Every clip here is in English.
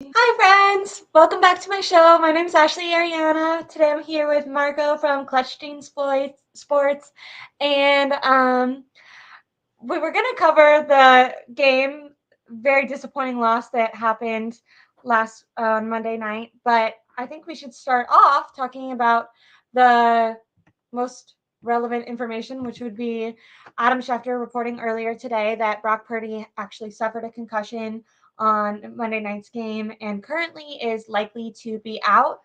Hi friends! Welcome back to my show. My name is Aireonna. Today I'm here with Marco from Clutch Team Sports, and we were going to cover the game, very disappointing loss that happened last Monday night, but I think we should start off talking about the most relevant information, which would be Adam Schefter reporting earlier today that Brock Purdy actually suffered a concussion on Monday night's game and currently is likely to be out.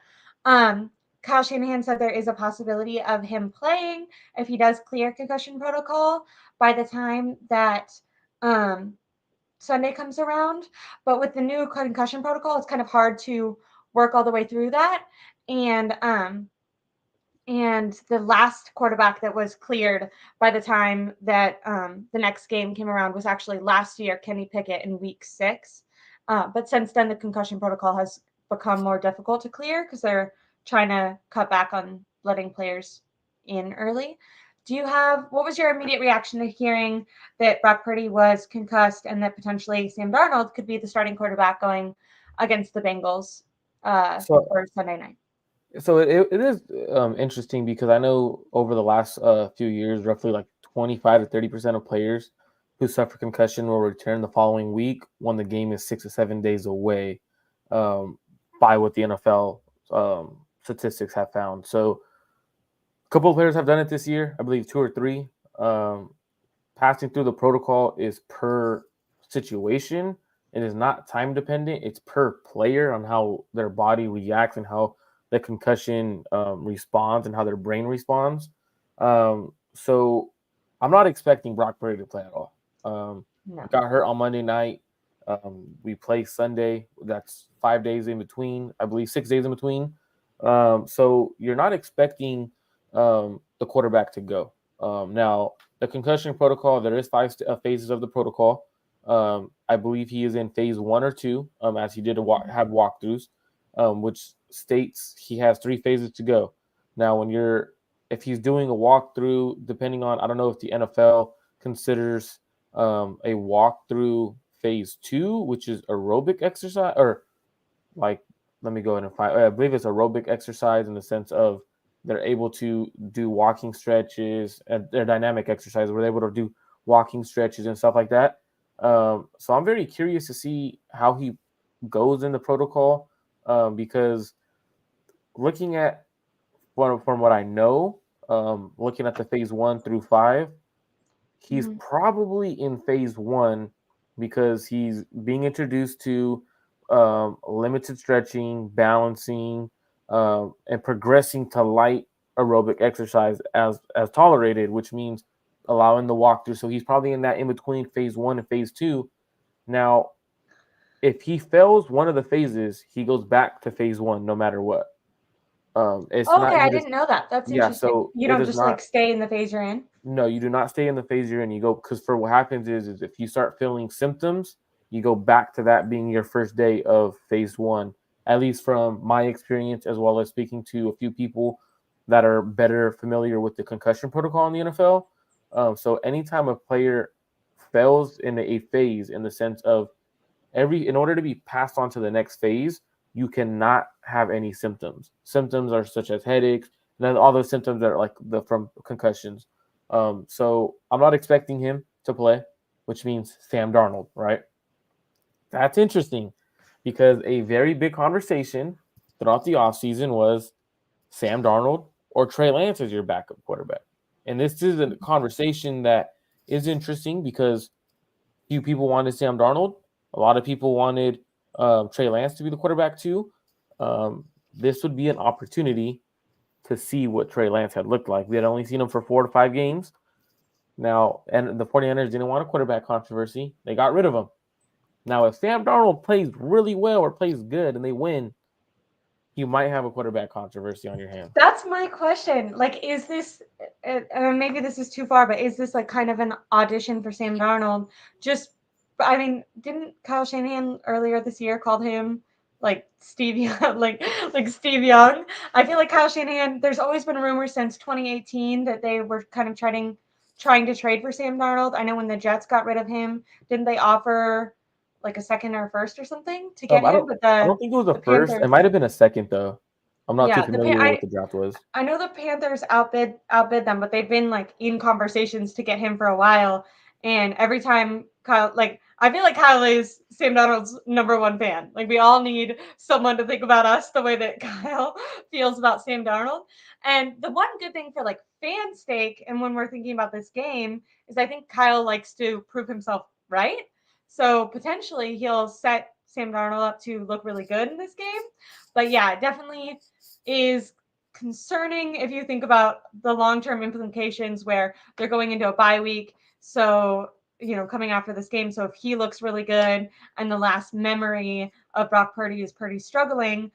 Kyle Shanahan said there is a possibility of him playing if he does clear concussion protocol by the time that um, Sunday comes around. But with the new concussion protocol, it's kind of hard to work all the way through that. And the last quarterback that was cleared by the time that the next game came around was actually last year, Kenny Pickett in week 6. But since then, the concussion protocol has become more difficult to clear because they're trying to cut back on letting players in early. What was your immediate reaction to hearing that Brock Purdy was concussed and that potentially Sam Darnold could be the starting quarterback going against the Bengals So, for Sunday night? it is interesting because I know over the last few years, roughly like 25 to 30% of players who suffer concussion will return the following week when the game is 6 to 7 days away, um, by what the NFL statistics have found. So, a couple of players have done it this year. I believe two or three. Um, Passing through the protocol is per situation. It is not time dependent. It's per player on how their body reacts and how the concussion responds and how their brain responds. So I'm not expecting Brock Purdy to play at all. He No. got hurt on Monday night. We play Sunday. That's 5 days in between. I believe 6 days in between. So you're not expecting the quarterback to go. Now, the concussion protocol, there is five phases of the protocol. I believe he is in phase 1 or 2, as he did have walkthroughs, which states he has 3 phases to go. Now, if he's doing a walkthrough, depending on, I don't know if the NFL considers a walkthrough phase 2, which is aerobic exercise, or like, let me go ahead and find. I believe it's aerobic exercise in the sense of they're able to do walking stretches and they're dynamic exercise where they're able to do walking stretches and stuff like that. So I'm very curious to see how he goes in the protocol, because looking at from what I know, looking at the phase 1 through 5, he's Mhm. probably in phase 1 because he's being introduced to limited stretching, balancing, and progressing to light aerobic exercise as tolerated, which means allowing the walkthrough. So he's probably in that in between phase 1 and phase 2. Now, if he fails one of the phases, he goes back to phase 1 no matter what. It's Okay, not I he just didn't know that. That's Yeah. interesting. So You it don't is just like not. stay in the phase you're in. No, you do not stay in the phase you're in. You go, because for what happens is if you start feeling symptoms, you go back to that being your first day of phase 1. At least from my experience, as well as speaking to a few people that are better familiar with the concussion protocol in the NFL. So anytime a player fails in a phase, in the sense of in order to be passed on to the next phase, you cannot have any symptoms. Symptoms are such as headaches, and then all those symptoms that are like the from concussions. So I'm not expecting him to play, which means Sam Darnold, right? That's interesting because a very big conversation throughout the offseason was Sam Darnold or Trey Lance as your backup quarterback. And this is a conversation that is interesting because few people wanted Sam Darnold. A lot of people wanted Trey Lance to be the quarterback too. This would be an opportunity to see what Trey Lance had looked like. We had only seen him for 4 to 5 games. Now, and the 49ers didn't want a quarterback controversy. They got rid of him. Now, if Sam Darnold plays really well or plays good and they win, you might have a quarterback controversy on your hands. That's my question. Like, is this, maybe this is too far, but is this like kind of an audition for Sam Darnold? Just, I mean, didn't Kyle Shanahan earlier this year call him like Steve Young, like Steve Young? I feel like Kyle Shanahan, there's always been rumors since 2018 that they were kind of trying to trade for Sam Darnold. I know when the Jets got rid of him, didn't they offer like a second or first or something to get I him, don't but I don't think it was the the first. It Panthers, might have been a second though. I'm not too yeah, familiar with what the draft was. I know the Panthers outbid them, but they've been like in conversations to get him for a while. And every time Kyle, like I feel like Kyle is Sam Darnold's number one fan. Like we all need someone to think about us the way that Kyle feels about Sam Darnold. And the one good thing for like fan stake, and when we're thinking about this game, is I think Kyle likes to prove himself right. So potentially he'll set Sam Darnold up to look really good in this game. But yeah, definitely is concerning if you think about the long-term implications where they're going into a bye week. So, coming after this game. So if he looks really good and the last memory of Brock Purdy is Purdy struggling,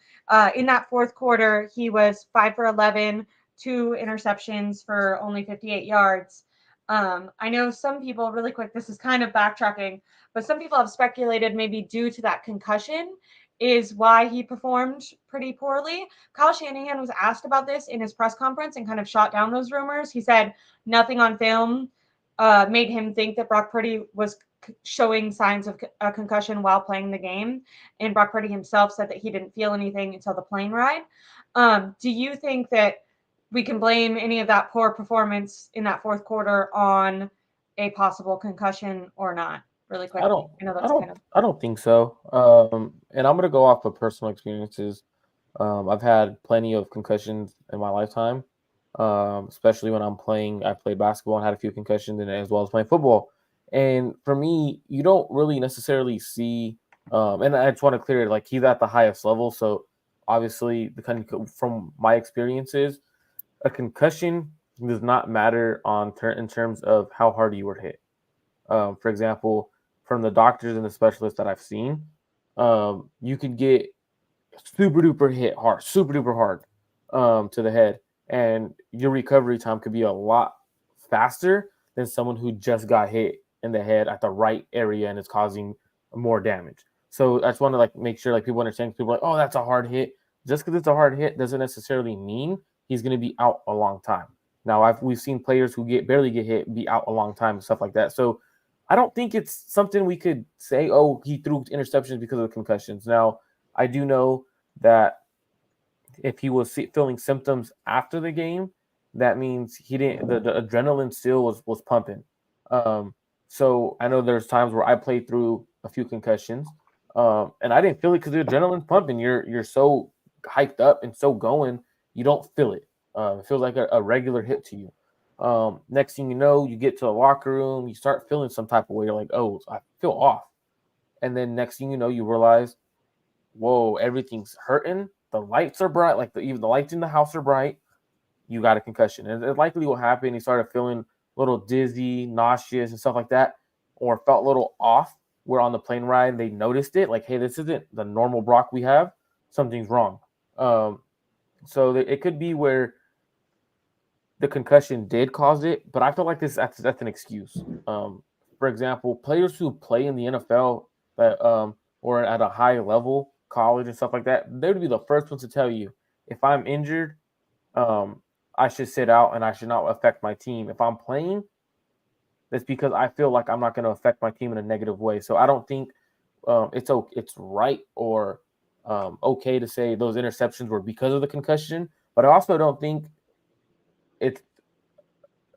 in that fourth quarter, he was 5 for 11, 2 interceptions for only 58 yards. I know some people, really quick, this is kind of backtracking, but some people have speculated maybe due to that concussion is why he performed pretty poorly. Kyle Shanahan was asked about this in his press conference and kind of shot down those rumors. He said nothing on film made him think that Brock Purdy was showing signs of a concussion while playing the game. And Brock Purdy himself said that he didn't feel anything until the plane ride. Do you think that we can blame any of that poor performance in that fourth quarter on a possible concussion or not? Really quickly. I know that's kind of. I don't think so. And I'm gonna go off of personal experiences. I've had plenty of concussions in my lifetime, especially when I'm playing. I played basketball and had a few concussions, and as well as playing football. And for me, you don't really necessarily see. And I just want to clear it. Like he's at the highest level, so obviously, from my experiences, a concussion does not matter in terms of how hard you were hit. For example, from the doctors and the specialists that I've seen, you could get super duper hit hard, super duper hard to the head, and your recovery time could be a lot faster than someone who just got hit in the head at the right area and is causing more damage. So I just want to like make sure like people understand. People are like, oh, that's a hard hit. Just because it's a hard hit doesn't necessarily mean he's going to be out a long time. Now we've seen players who barely get hit be out a long time and stuff like that. So I don't think it's something we could say, oh, he threw interceptions because of the concussions. Now, I do know that if he was feeling symptoms after the game, that means he didn't. The adrenaline still was pumping. So I know there's times where I played through a few concussions, and I didn't feel it because the adrenaline's pumping. You're so hyped up and so going, you don't feel it. It feels like a regular hit to you. Next thing you know, you get to the locker room, you start feeling some type of way. You're like, oh, I feel off. And then next thing you know, you realize, whoa, everything's hurting. The lights are bright, like even the lights in the house are bright. You got a concussion. And it likely what happened, he started feeling a little dizzy, nauseous, and stuff like that, or felt a little off. Where on the plane ride, they noticed it, like, hey, this isn't the normal Brock we have. Something's wrong. So it could be where the concussion did cause it, but I feel like that's an excuse. For example, players who play in the NFL that or at a high level, college and stuff like that, they would be the first ones to tell you if I'm injured, I should sit out and I should not affect my team. If I'm playing, that's because I feel like I'm not going to affect my team in a negative way. So I don't think it's right or okay to say those interceptions were because of the concussion, but I also don't think it's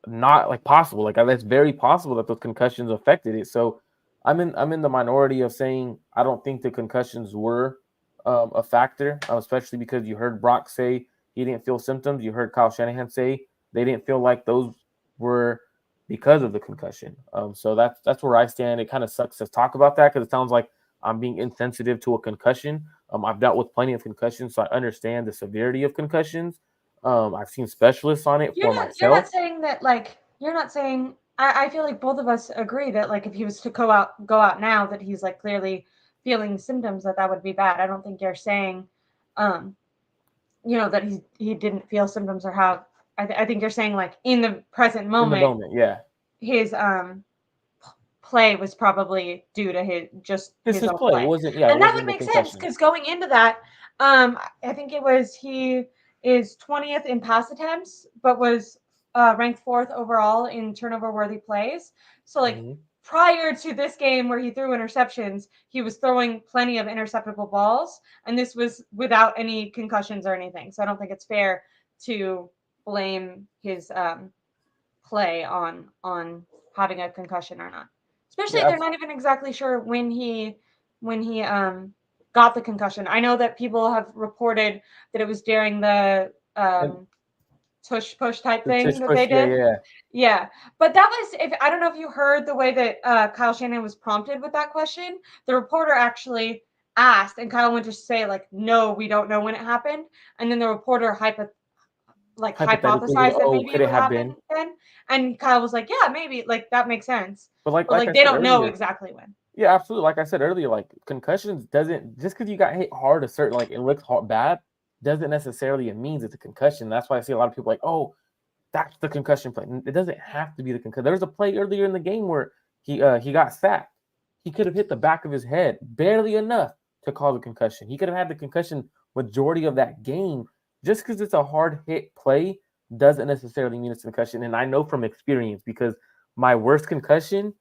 not like possible. Like it's very possible that those concussions affected it. So I'm in the minority of saying I don't think the concussions were a factor, especially because you heard Brock say he didn't feel symptoms. You heard Kyle Shanahan say they didn't feel like those were because of the concussion. So that's where I stand. It kind of sucks to talk about that because it sounds like I'm being insensitive to a concussion. I've dealt with plenty of concussions, so I understand the severity of concussions. I've seen specialists on it for You're not myself. saying that like you're not saying I feel like both of us agree that like if he was to go out now that he's like clearly feeling symptoms that would be bad. I don't think you're saying um that he didn't feel symptoms or have I think you're saying like in the present In the moment moment, yeah. his play was probably due to Just his his own play. It play. wasn't, yeah, it And that wasn't would the make sense concussion. because going into that, I think it was he is 20th in pass attempts, but was ranked fourth overall in turnover worthy plays. So like Mhm. prior to this game where he threw interceptions, he was throwing plenty of interceptable balls, and this was without any concussions or anything. So I don't think it's fair to blame his play on having a concussion or not. Especially Yeah, they're not even exactly sure when he got the concussion. I know that people have reported that it was during the and tush push type the thing tush that they push, yeah, did. yeah. Yeah, but that was if I don't know if you heard the way that Kyle Shanahan was prompted with that question. The reporter actually asked, and Kyle went to say like, "No, we don't know when it happened," and then the reporter Hypothetically, goes, hypothesized that oh, maybe could it it would have happen been? then, and Kyle was like, "Yeah, maybe like that makes sense," But but like like I they said don't know earlier, exactly when. yeah, absolutely. Like I said earlier, like concussions doesn't just because you got hit hard a certain like it looks hard, bad doesn't necessarily it means it's a concussion. That's why I see a lot of people like, oh, that's the concussion play. It doesn't have to be the concussion. There was a play earlier in the game where he got sacked. He could have hit the back of his head barely enough to cause a concussion. He could have had the concussion majority of that game. Just because it's a hard hit play doesn't necessarily mean it's a concussion. And I know from experience because my worst concussion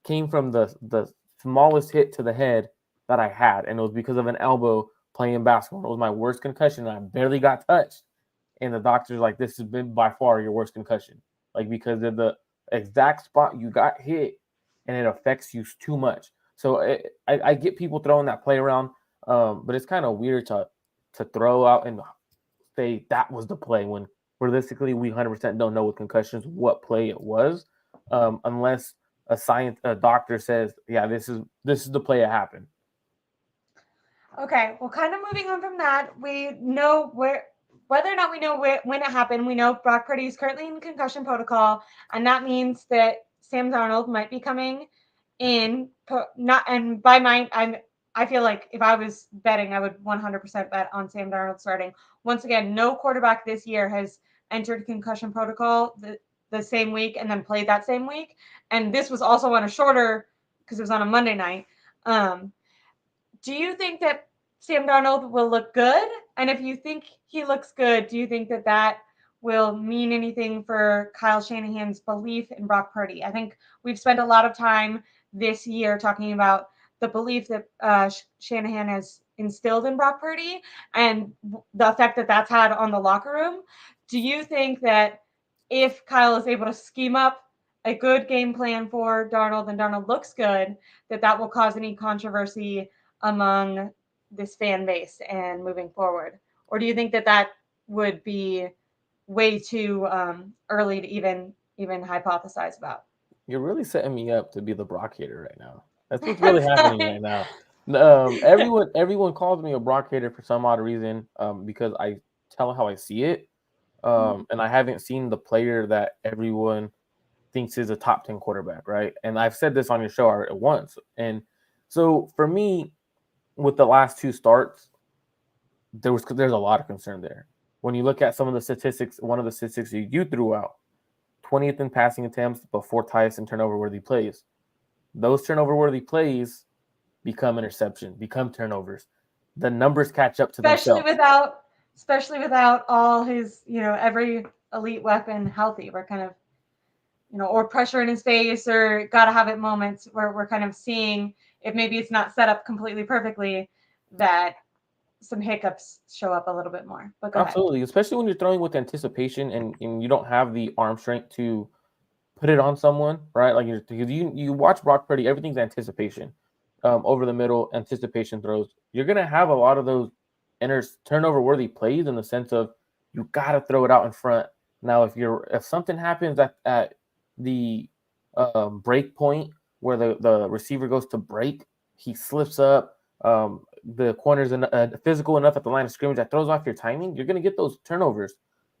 came from the smallest hit to the head that I had, and it was because of an elbow playing basketball. It was my worst concussion, and I barely got touched. And the doctor's like, "This has been by far your worst concussion, like because of the exact spot you got hit, and it affects you too much." So I get people throwing that play around, but it's kind of weird to throw out and say that was the play when realistically we 100% don't know with concussions what play it was, unless a doctor says, yeah, this is the play that happened. Okay, well, kind of moving on from that, we know whether or not we know when it happened. We know Brock Purdy is currently in concussion protocol, and that means that Sam Darnold might be coming in. Not and by my I feel like if I was betting, I would 100% bet on Sam Darnold starting. Once again, no quarterback this year has entered concussion protocol the same week and then played that same week, and this was also on a shorter because it was on a Monday night. Um, do you think that Sam Darnold will look good? And if you think he looks good, do you think that that will mean anything for Kyle Shanahan's belief in Brock Purdy? I think we've spent a lot of time this year talking about the belief that Shanahan has instilled in Brock Purdy and the effect that that's had on the locker room. Do you think that if Kyle is able to scheme up a good game plan for Darnold and Darnold looks good, that that will cause any controversy among this fan base and moving forward? Or do you think that that would be way too early to even hypothesize about? You're really setting me up to be the Brock hater right now. That's what's really happening right now. Everyone calls me a Brock hater for some odd reason, because I tell how I see it, and I haven't seen the player that everyone thinks is a top 10 quarterback, right? And I've said this on your show already once. And so for me, with the last two starts, there's a lot of concern there. When you look at some of the statistics, one of the statistics you threw out, 20th in passing attempts, but fourth highest in turnover worthy plays. Those turnover worthy plays become interceptions, become turnovers. The numbers catch up to especially themselves. without especially without all his, every elite weapon healthy. We're kind of, or pressure in his face or gotta have it moments where we're kind of seeing if maybe it's not set up completely perfectly that some hiccups show up a little bit more. But go ahead. Absolutely, especially when you're throwing with anticipation and you don't have the arm strength to put it on someone, right? Like you watch Brock Purdy, everything's anticipation, over the middle, anticipation throws. You're gonna have a lot of those turnover worthy plays in the sense of you gotta throw it out in front. Now, if something happens at the break point where the receiver goes to break, he slips up. The corner's physical enough at the line of scrimmage that throws off your timing. You're gonna get those turnovers.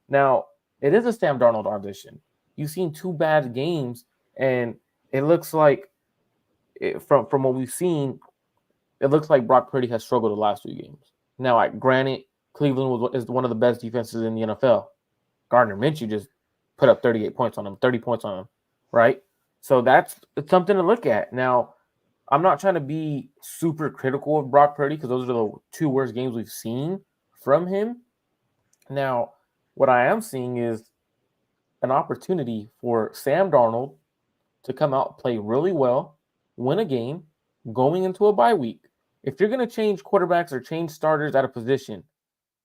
Now, it is a Sam Darnold audition. You've seen two bad games, and it looks like from what we've seen, it looks like Brock Purdy has struggled the last two games. Now, granted, Cleveland is one of the best defenses in the NFL. Gardner Minshew just put up 38 points on him, 30 points on him, right? So it's something to look at. Now, I'm not trying to be super critical of Brock Purdy because those are the two worst games we've seen from him. Now, what I am seeing is an opportunity for Sam Darnold to come out, play really well, win a game, going into a bye week. If you're going to change quarterbacks or change starters at a position,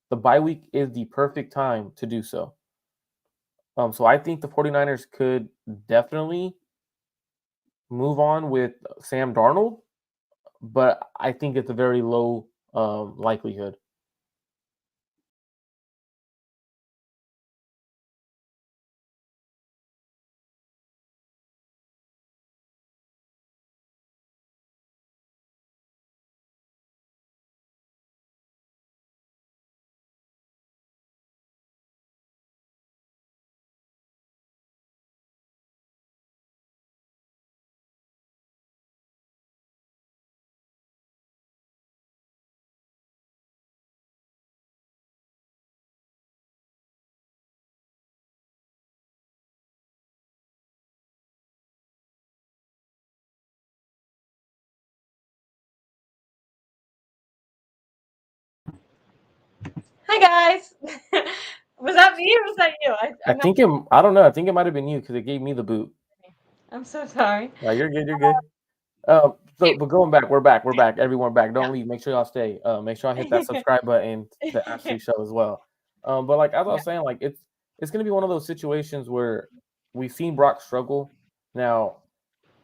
the bye week is the perfect time to do so. So I think the 49ers could definitely move on with Sam Darnold, but I think it's a very low likelihood. Hi guys. Was that me or was that you? I I'm not. think I don't know. I think it might have been you because it gave me the boot. I'm so sorry. No, you're good. You're good. But going back, we're back. We're back. Everyone back. Don't leave. Make sure y'all stay. Make sure I hit that Yeah. subscribe button to the Ashley show as well. But like as I Yeah. was saying, like it's gonna be one of those situations where we've seen Brock struggle. Now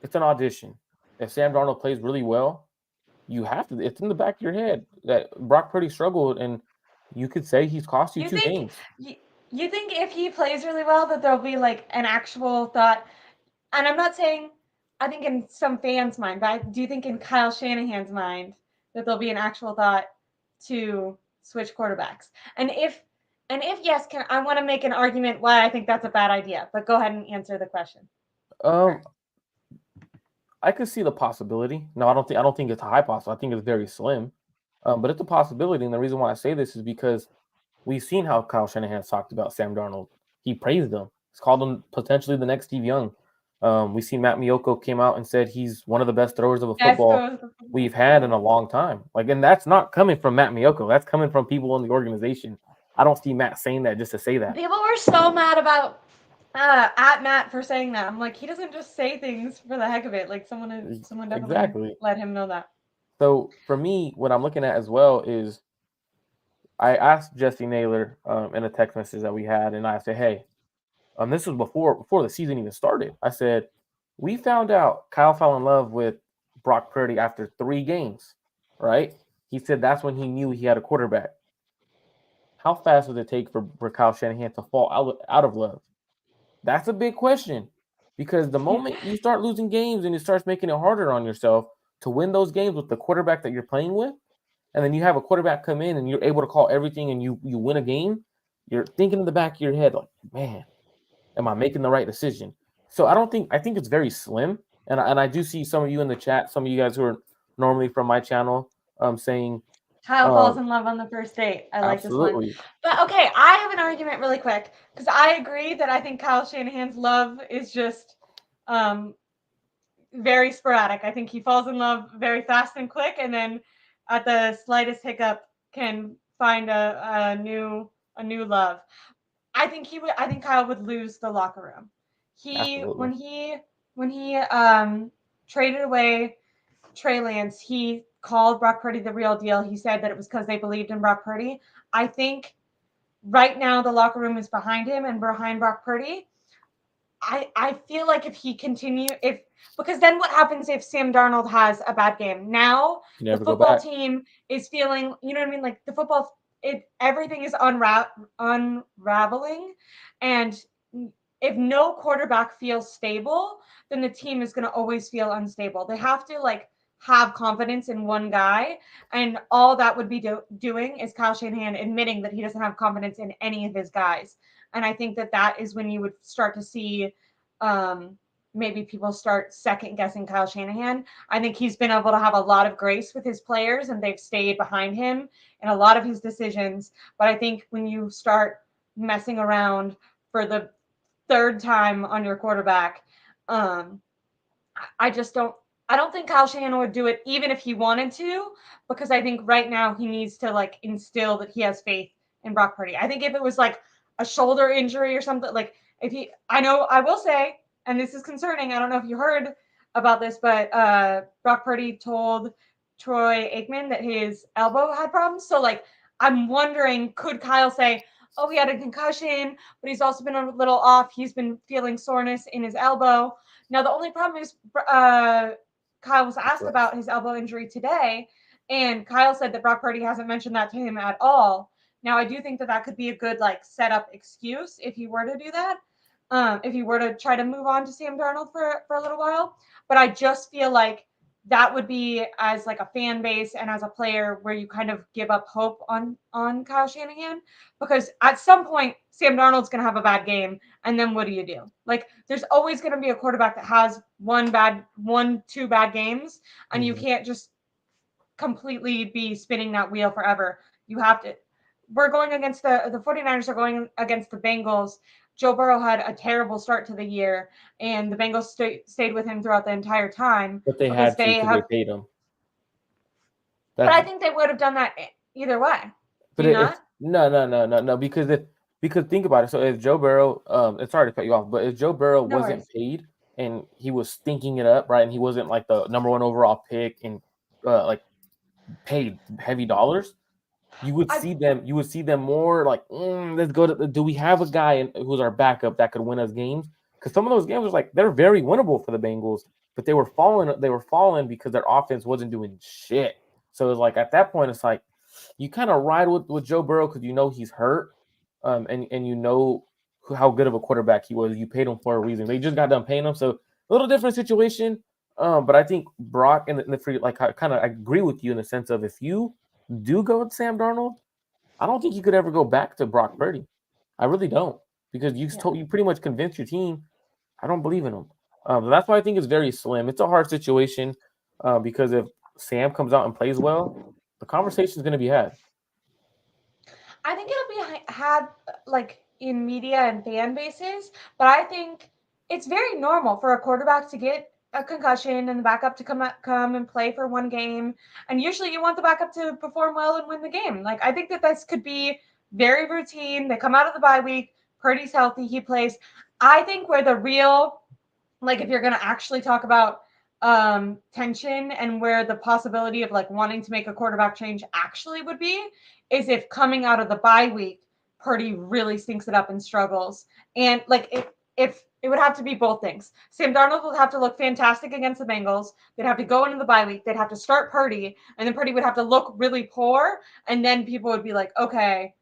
it's an audition. If Sam Darnold plays really well, you have to. It's in the back of your head that Brock Purdy struggled, and you could say he's cost you You two think games. you, you think if he plays really well that there'll be like an actual thought, and I'm not saying I think in some fans' mind, but do you think in Kyle Shanahan's mind that there'll be an actual thought to switch quarterbacks? And if yes, can I want to make an argument why I think that's a bad idea, but go ahead and answer the question. Um, I could see the possibility. No, I don't think it's a high possibility. I think it's very slim. But it's a possibility. And the reason why I say this is because we've seen how Kyle Shanahan talked about Sam Darnold. He praised him. He's called him potentially the next Steve Young. We see Matt Miyoko came out and said he's one of the best throwers of a Best football throws of the we've football. had in a long time. Like, and that's not coming from Matt Miyoko. That's coming from people in the organization. I don't see Matt saying that just to say that. People were so mad about at Matt for saying that. I'm like, he doesn't just say things for the heck of it. Like someone definitely Exactly. let him know that. So for me, what I'm looking at as well is I asked Jesse Naylor in a text message that we had, and I said, "Hey, this was before the season even started." I said, "We found out Kyle fell in love with Brock Purdy after 3 games, right?" He said that's when he knew he had a quarterback. How fast would it take for Kyle Shanahan to fall out of love? That's a big question because the moment you start losing games and it starts making it harder on yourself to win those games with the quarterback that you're playing with, and then you have a quarterback come in and you're able to call everything and you win a game, you're thinking in the back of your head like, man, am I making the right decision? So I think it's very slim, and I do see some of you in the chat, some of you guys who are normally from my channel, saying, Kyle falls um, in love on the first date. I like this one. absolutely, But okay, I have an argument really quick because I agree that I think Kyle Shanahan's love is just um, very sporadic. I think he falls in love very fast and quick, and then at the slightest hiccup can find a new love. I think Kyle would lose the locker room. He absolutely, when he traded away Trey Lance, he called Brock Purdy the real deal. He said that it was because they believed in Brock Purdy. I think right now the locker room is behind him and behind Brock Purdy. I feel like if he continue if because then what happens if Sam Darnold has a bad game? Now you the never go football back. team is feeling, you know what I mean? Like the football everything is unraveling, and if no quarterback feels stable, then the team is going to always feel unstable. They have to like have confidence in one guy, and all that would be doing is Kyle Shanahan admitting that he doesn't have confidence in any of his guys. And I think that that is when you would start to see maybe people start second guessing Kyle Shanahan. I think he's been able to have a lot of grace with his players and they've stayed behind him in a lot of his decisions. But I think when you start messing around for the third time on your quarterback, um, I just don't. I don't think Kyle Shanahan would do it even if he wanted to, because I think right now he needs to like instill that he has faith in Brock Purdy. I think if it was like a shoulder injury or something, like if he, I know, I will say and this is concerning. I don't know if you heard about this, but Brock Purdy told Troy Aikman that his elbow had problems. So like, I'm wondering, could Kyle say, "Oh, he had a concussion, but he's also been a little off. He's been feeling soreness in his elbow." Now the only problem is, Kyle was asked about his elbow injury today, and Kyle said that Brock Purdy hasn't mentioned that to him at all. Now I do think that that could be a good like setup excuse if he were to do that. If you were to try to move on to Sam Darnold for a little while. But I just feel like that would be as like a fan base and as a player where you kind of give up hope on Kyle Shanahan, because at some point Sam Darnold's going to have a bad game, and then what do you do? Like there's always going to be a quarterback that has two bad games, and you can't just completely be spinning that wheel forever. You have to. We're going against the 49ers are going against the Bengals. Joe Burrow had a terrible start to the year, and the Bengals stayed with him throughout the entire time But they because had to they because have. they paid him. But I think they would have done that either way. But no. Because think about it. So if Joe Burrow, it's sorry to cut you off, but if Joe Burrow wasn't paid and he was stinking it up, right, and he wasn't like the number one overall pick and like paid heavy dollars, you would see them. You would see them more like, let's go to. Do we have a guy who's our backup that could win us games? Because some of those games was like they're very winnable for the Bengals, but they were falling. They were falling because their offense wasn't doing shit. So it's like at that point, it's like you kind of ride with Joe Burrow because you know he's hurt, and you know how good of a quarterback he was. You paid him for a reason. They just got done paying him, so a little different situation. But I think Brock and the free, like I kind of agree with you in the sense of if you do go with Sam Darnold, I don't think you could ever go back to Brock Purdy. I really don't, because you pretty much convinced your team. I don't believe in him. That's why I think it's very slim. It's a hard situation because if Sam comes out and plays well, the conversation is going to be had. I think it'll be had like in media and fan bases, but I think it's very normal for a quarterback to get a concussion and the backup to come and play for one game. And usually you want the backup to perform well and win the game. Like I think that this could be very routine. They come out of the bye week, Purdy's healthy, he plays. I think where the real, like if you're going to actually talk about tension and where the possibility of like wanting to make a quarterback change actually would be is if coming out of the bye week, Purdy really stinks it up and struggles. And like if it would have to be both things. Sam Darnold would have to look fantastic against the Bengals. They'd have to go into the bye week. They'd have to start Purdy, and then Purdy would have to look really poor. And then people would be like, okay.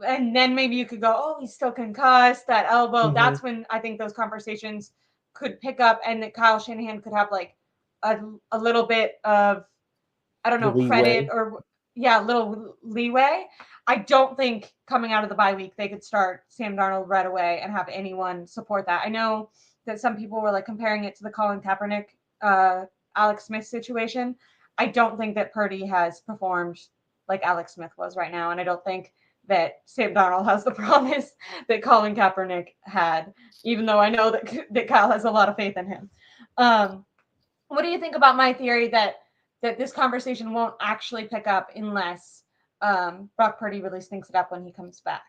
And then maybe you could go, oh, he's still concussed, that elbow. Mm-hmm. That's when I think those conversations could pick up, and that Kyle Shanahan could have like a little bit of, I don't know, credit or a little leeway. I don't think coming out of the bye week they could start Sam Darnold right away and have anyone support that. I know that some people were like comparing it to the Colin Kaepernick, Alex Smith situation. I don't think that Purdy has performed like Alex Smith was right now, and I don't think that Sam Darnold has the promise that Colin Kaepernick had, even though I know that Kyle has a lot of faith in him. What do you think about my theory that this conversation won't actually pick up unless Brock Purdy really stinks it up when he comes back?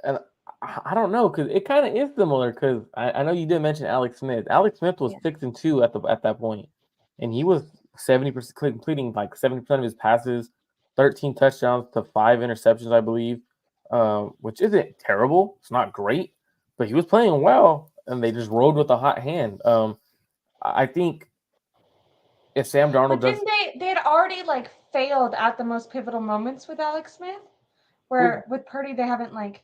And I don't know, because it kind of is similar, because I know you did mention Alex Smith. Alex Smith was 6-2 at that point, and he was 70% completing like 70% of his passes, 13 touchdowns to 5 interceptions, I believe, which isn't terrible. It's not great, but he was playing well, and they just rode with a hot hand. I think if Sam Darnold they had already like failed at the most pivotal moments with Alex Smith, where with Purdy they haven't like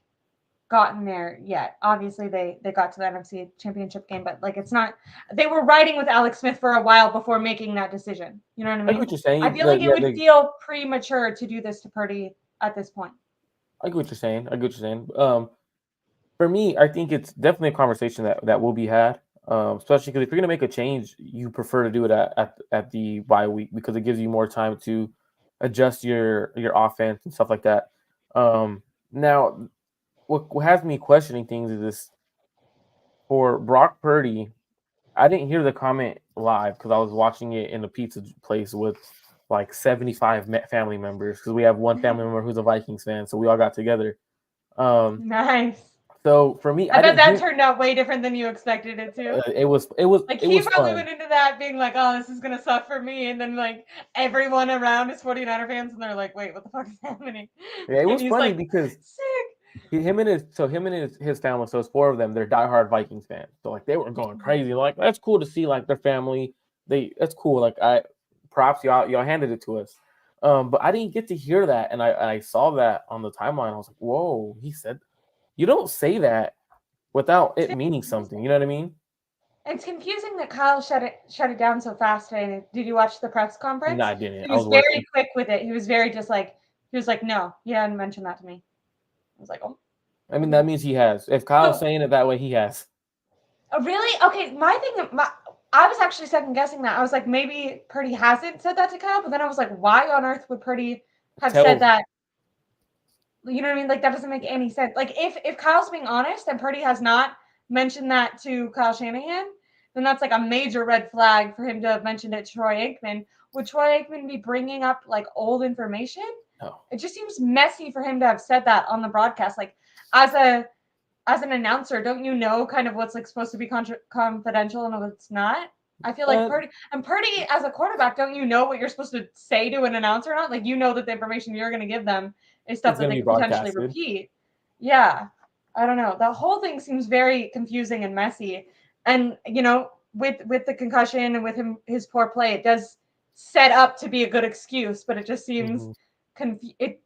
gotten there yet. Obviously they got to the NFC Championship game, but like it's not, they were riding with Alex Smith for a while before making that decision. You know what I mean? I get what you're saying. I feel like it would feel premature to do this to Purdy at this point. I get what you're saying. For me, I think it's definitely a conversation that will be had. Especially because if you're going to make a change, you prefer to do it at the bye week, because it gives you more time to adjust your offense and stuff like that. Now, what has me questioning things is this: for Brock Purdy, I didn't hear the comment live because I was watching it in a pizza place with like 75 family members, because we have one family member who's a Vikings fan, so we all got together. Nice. So for me, I bet that didn't turned out way different than you expected it to. it was Like, it he was probably fun. went into that being like, oh, this is going to suck for me. And then, like, everyone around is 49er fans, and they're like, wait, what the fuck is happening? Yeah, it And was he's funny like, because sick. him and his family, so it's 4 of them, they're diehard Vikings fans. So like they were going crazy. Like that's cool to see like their family. That's cool. Like props y'all handed it to us. But I didn't get to hear that, and I saw that on the timeline. I was like, whoa, he said you don't say that without it meaning something. You know what I mean? It's confusing that Kyle shut it down so fast today. Did you watch the press No, conference? I didn't. He I was was very working. quick with it. He was very just like, no, he hadn't mentioned that to me. I was like, oh. I mean, that means he has. If Kyle's So, saying it that way, he has. really? Okay, I was actually second guessing that. I was like, maybe Purdy hasn't said that to Kyle, but then I was like, why on earth would Purdy have said Tells that? You know what I mean? Like, that doesn't make any sense. Like, if Kyle's being honest and Purdy has not mentioned that to Kyle Shanahan, then that's like a major red flag for him to have mentioned it to Troy Aikman. Would Troy Aikman be bringing up like old information? no. It just seems messy for him to have said that on the broadcast. Like, as an announcer, don't you know kind of what's like supposed to be confidential and what's not? I feel like Purdy as a quarterback, don't you know what you're supposed to say to an announcer or not? Like, you know that the information you're going to give them is stuff It's that gonna they be could potentially broadcasted. repeat. Yeah. I don't know. The whole thing seems very confusing and messy. And, with the concussion and with his poor play, it does set up to be a good excuse, but it just seems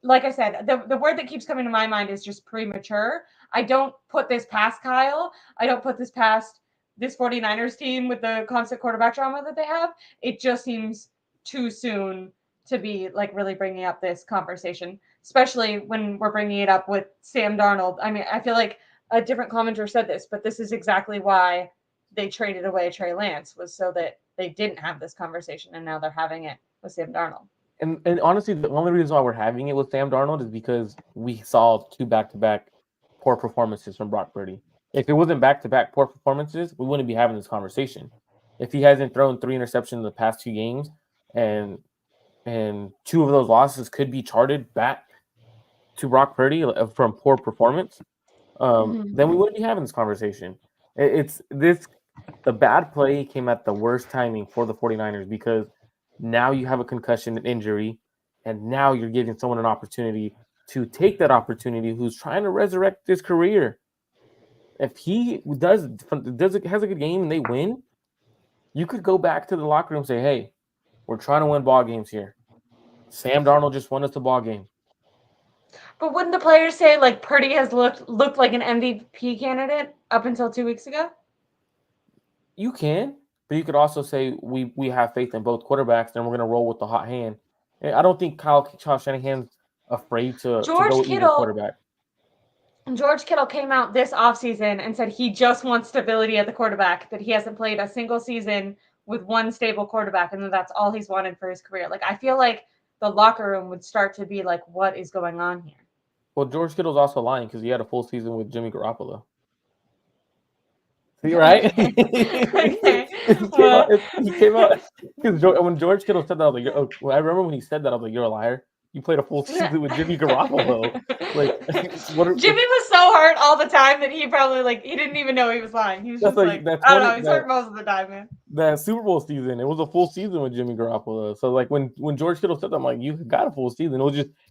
like I said, the word that keeps coming to my mind is just premature. I don't put this past Kyle. I don't put this past this 49ers team with the constant quarterback drama that they have. It just seems too soon to be like really bringing up this conversation, especially when we're bringing it up with Sam Darnold. I mean, I feel like a different commenter said this, but this is exactly why they traded away Trey Lance, was so that they didn't have this conversation, and now they're having it with Sam Darnold. And honestly, the only reason why we're having it with Sam Darnold is because we saw 2 back-to-back poor performances from Brock Purdy. If it wasn't back-to-back poor performances, we wouldn't be having this conversation. If he hasn't thrown 3 interceptions in the past 2 games, and 2 of those losses could be charted back to Brock Purdy from poor performance, then we wouldn't be having this conversation. The bad play came at the worst timing for the 49ers because now you have a concussion injury, and now you're giving someone an opportunity to take that opportunity who's trying to resurrect his career. If he has a good game and they win, you could go back to the locker room and say, hey, we're trying to win ball games here. Sam Darnold just won us the ball game. But wouldn't the players say like Purdy has looked like an MVP candidate up until 2 weeks ago? You can, but you could also say we have faith in both quarterbacks, and we're going to roll with the hot hand. And I don't think Kyle Shanahan's afraid to go with either quarterback. George Kittle came out this offseason and said he just wants stability at the quarterback, that he hasn't played a single season with one stable quarterback, and that's all he's wanted for his career. Like, I feel like the locker room would start to be like, what is going on here? Well, George Kittle's also lying because he had a full season with Jimmy Garoppolo. See, right? Okay. He came out because when George Kittle said that, I was like, oh, I remember when he said that, I was like, you're a liar. You played a full season with Jimmy Garoppolo. Like, Jimmy was so hurt all the time that he probably he didn't even know he was lying. He was just like I don't know. He's hurt most of the time, man. That Super Bowl season, it was a full season with Jimmy Garoppolo. So like when George Kittle said that, I'm like, you got a full season.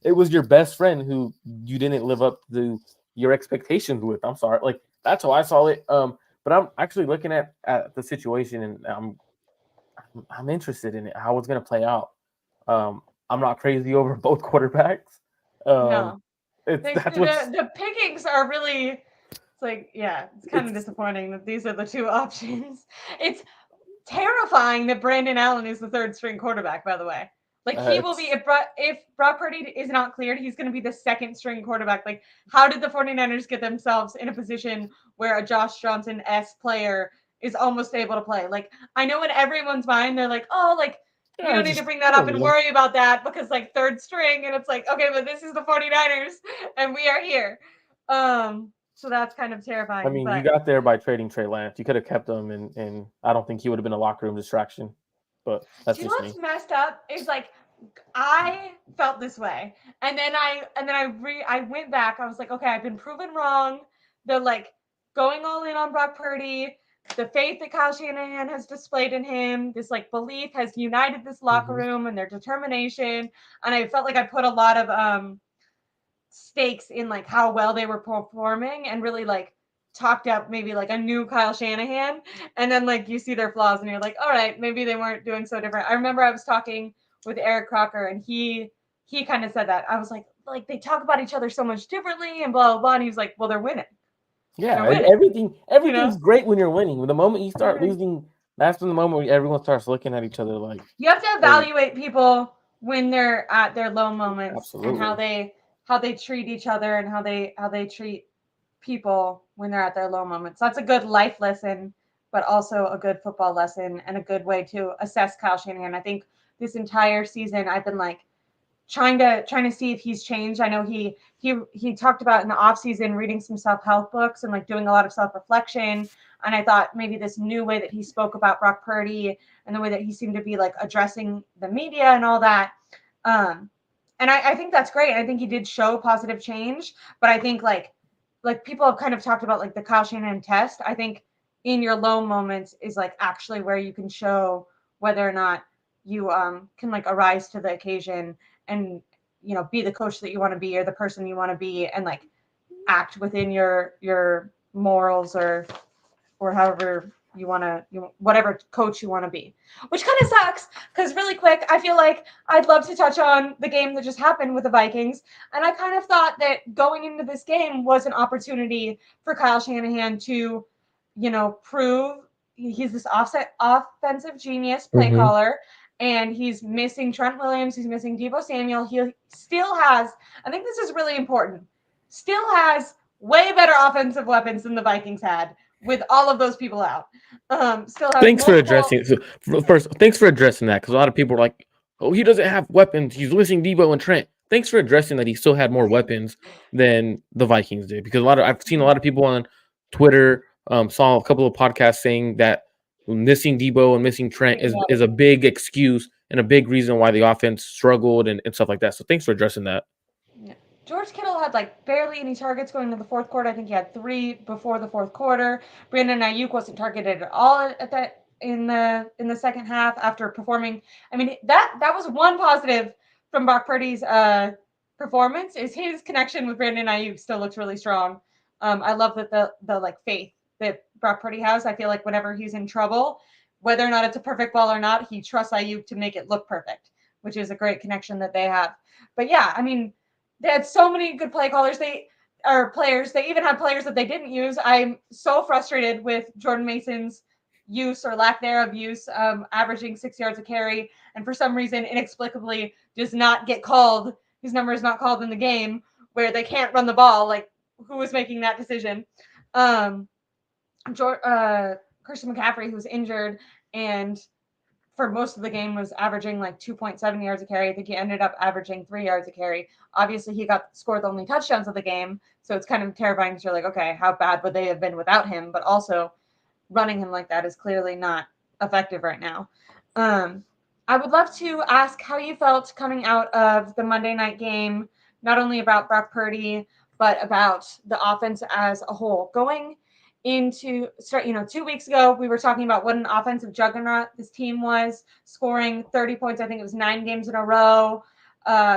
It was your best friend who you didn't live up to your expectations with. I'm sorry, like that's how I saw it. But I'm actually looking at the situation, and I'm interested in it, how it's going to play out. I'm not crazy over both quarterbacks. No, the the pickings are really. It's like, yeah, it's kind of disappointing that these are the 2 options. It's terrifying that Brandon Allen is the 3rd string quarterback, by the way. Like, he will be, if Brock Purdy is not cleared, he's going to be the 2nd string quarterback. Like, how did the 49ers get themselves in a position where a Josh Johnson-esque player is almost able to play? Like, I know in everyone's mind, they're like, oh, like, we don't need to bring that up and worry about that because, like, 3rd string, and it's like, okay, but this is the 49ers, and we are here. So that's kind of terrifying. I mean, you got there by trading Trey Lance. You could have kept him, and I don't think he would have been a locker room distraction. But that's just me. What's messed up is like I felt this way, and then I went back. I was like, okay, I've been proven wrong they're like going all in on Brock Purdy. The faith that Kyle Shanahan has displayed in him, this like belief has united this locker room and their determination. And I felt like I put a lot of stakes in like how well they were performing and really like talked up maybe like a new Kyle Shanahan. And then like you see their flaws and you're like, all right, maybe they weren't doing so different. I remember I was talking with Eric Crocker and he kind of said that. I was like they talk about each other so much differently and blah blah blah. And he was like, well, they're winning. Yeah, They're winning. everything's great when you're winning. The moment you start Mhm. losing, that's when the moment where everyone starts looking at each other like You have to evaluate people when they're at their low moments and how absolutely. they treat each other and how they treat people when they're at their low moments. That's a good life lesson, but also a good football lesson and a good way to assess Kyle Shanahan. I think this entire season I've been like trying to see if he's changed. I know he talked about in the off season reading some self-help books and like doing a lot of self-reflection. And I thought maybe this new way that he spoke about Brock Purdy and the way that he seemed to be like addressing the media and all that. And I think that's great. I think he did show positive change, but I think like people have kind of talked about like the Kyle Shanahan test. I think in your low moments is like actually where you can show whether or not you can like arise to the occasion and be the coach that you want to be or the person you want to be and like act within your morals or however you want to whatever coach you want to be, which kind of sucks because really quick I feel like I'd love to touch on the game that just happened with the Vikings. And I kind of thought that going into this game was an opportunity for Kyle Shanahan to prove he's this offensive genius play caller. And he's missing Trent Williams. He's missing Deebo Samuel. He still has, I think this is really important, still has way better offensive weapons than the Vikings had with all of those people out. Still has Thanks for multiple. addressing. So first, thanks for addressing that because a lot of people are like, "Oh, he doesn't have weapons. He's missing Debo and Trent." Thanks for addressing that. He still had more weapons than the Vikings did because I've seen a lot of people on Twitter, saw a couple of podcasts saying that missing Debo and missing Trent is a big excuse and a big reason why the offense struggled and stuff like that. So thanks for addressing that. Yeah. George Kittle had like barely any targets going into the fourth quarter. I think he had 3 before the fourth quarter. Brandon Ayuk wasn't targeted at all at that in the second half after performing. I mean that was one positive from Brock Purdy's performance is his connection with Brandon Ayuk still looks really strong. I love that the like faith that Brock Purdy has. I feel like whenever he's in trouble, whether or not it's a perfect ball or not, he trusts Ayuk to make it look perfect, which is a great connection that they have. But yeah, I mean, they had so many good play callers. They are players. They even had players that they didn't use. I'm so frustrated with Jordan Mason's use or lack thereof use, averaging 6 yards a carry, and for some reason, inexplicably, does not get called. His number is not called in the game where they can't run the ball. Like, who was making that decision? Christian McCaffrey, who's injured and for most of the game was averaging like 2.7 yards a carry. I think he ended up averaging 3 yards a carry. Obviously, he scored the only touchdowns of the game, so it's kind of terrifying because you're like, okay, how bad would they have been without him? But also, running him like that is clearly not effective right now. I would love to ask how you felt coming out of the Monday night game, not only about Brock Purdy, but about the offense as a whole. Going into 2 weeks ago, we were talking about what an offensive juggernaut this team was, scoring 30 points. I think it was 9 games in a row.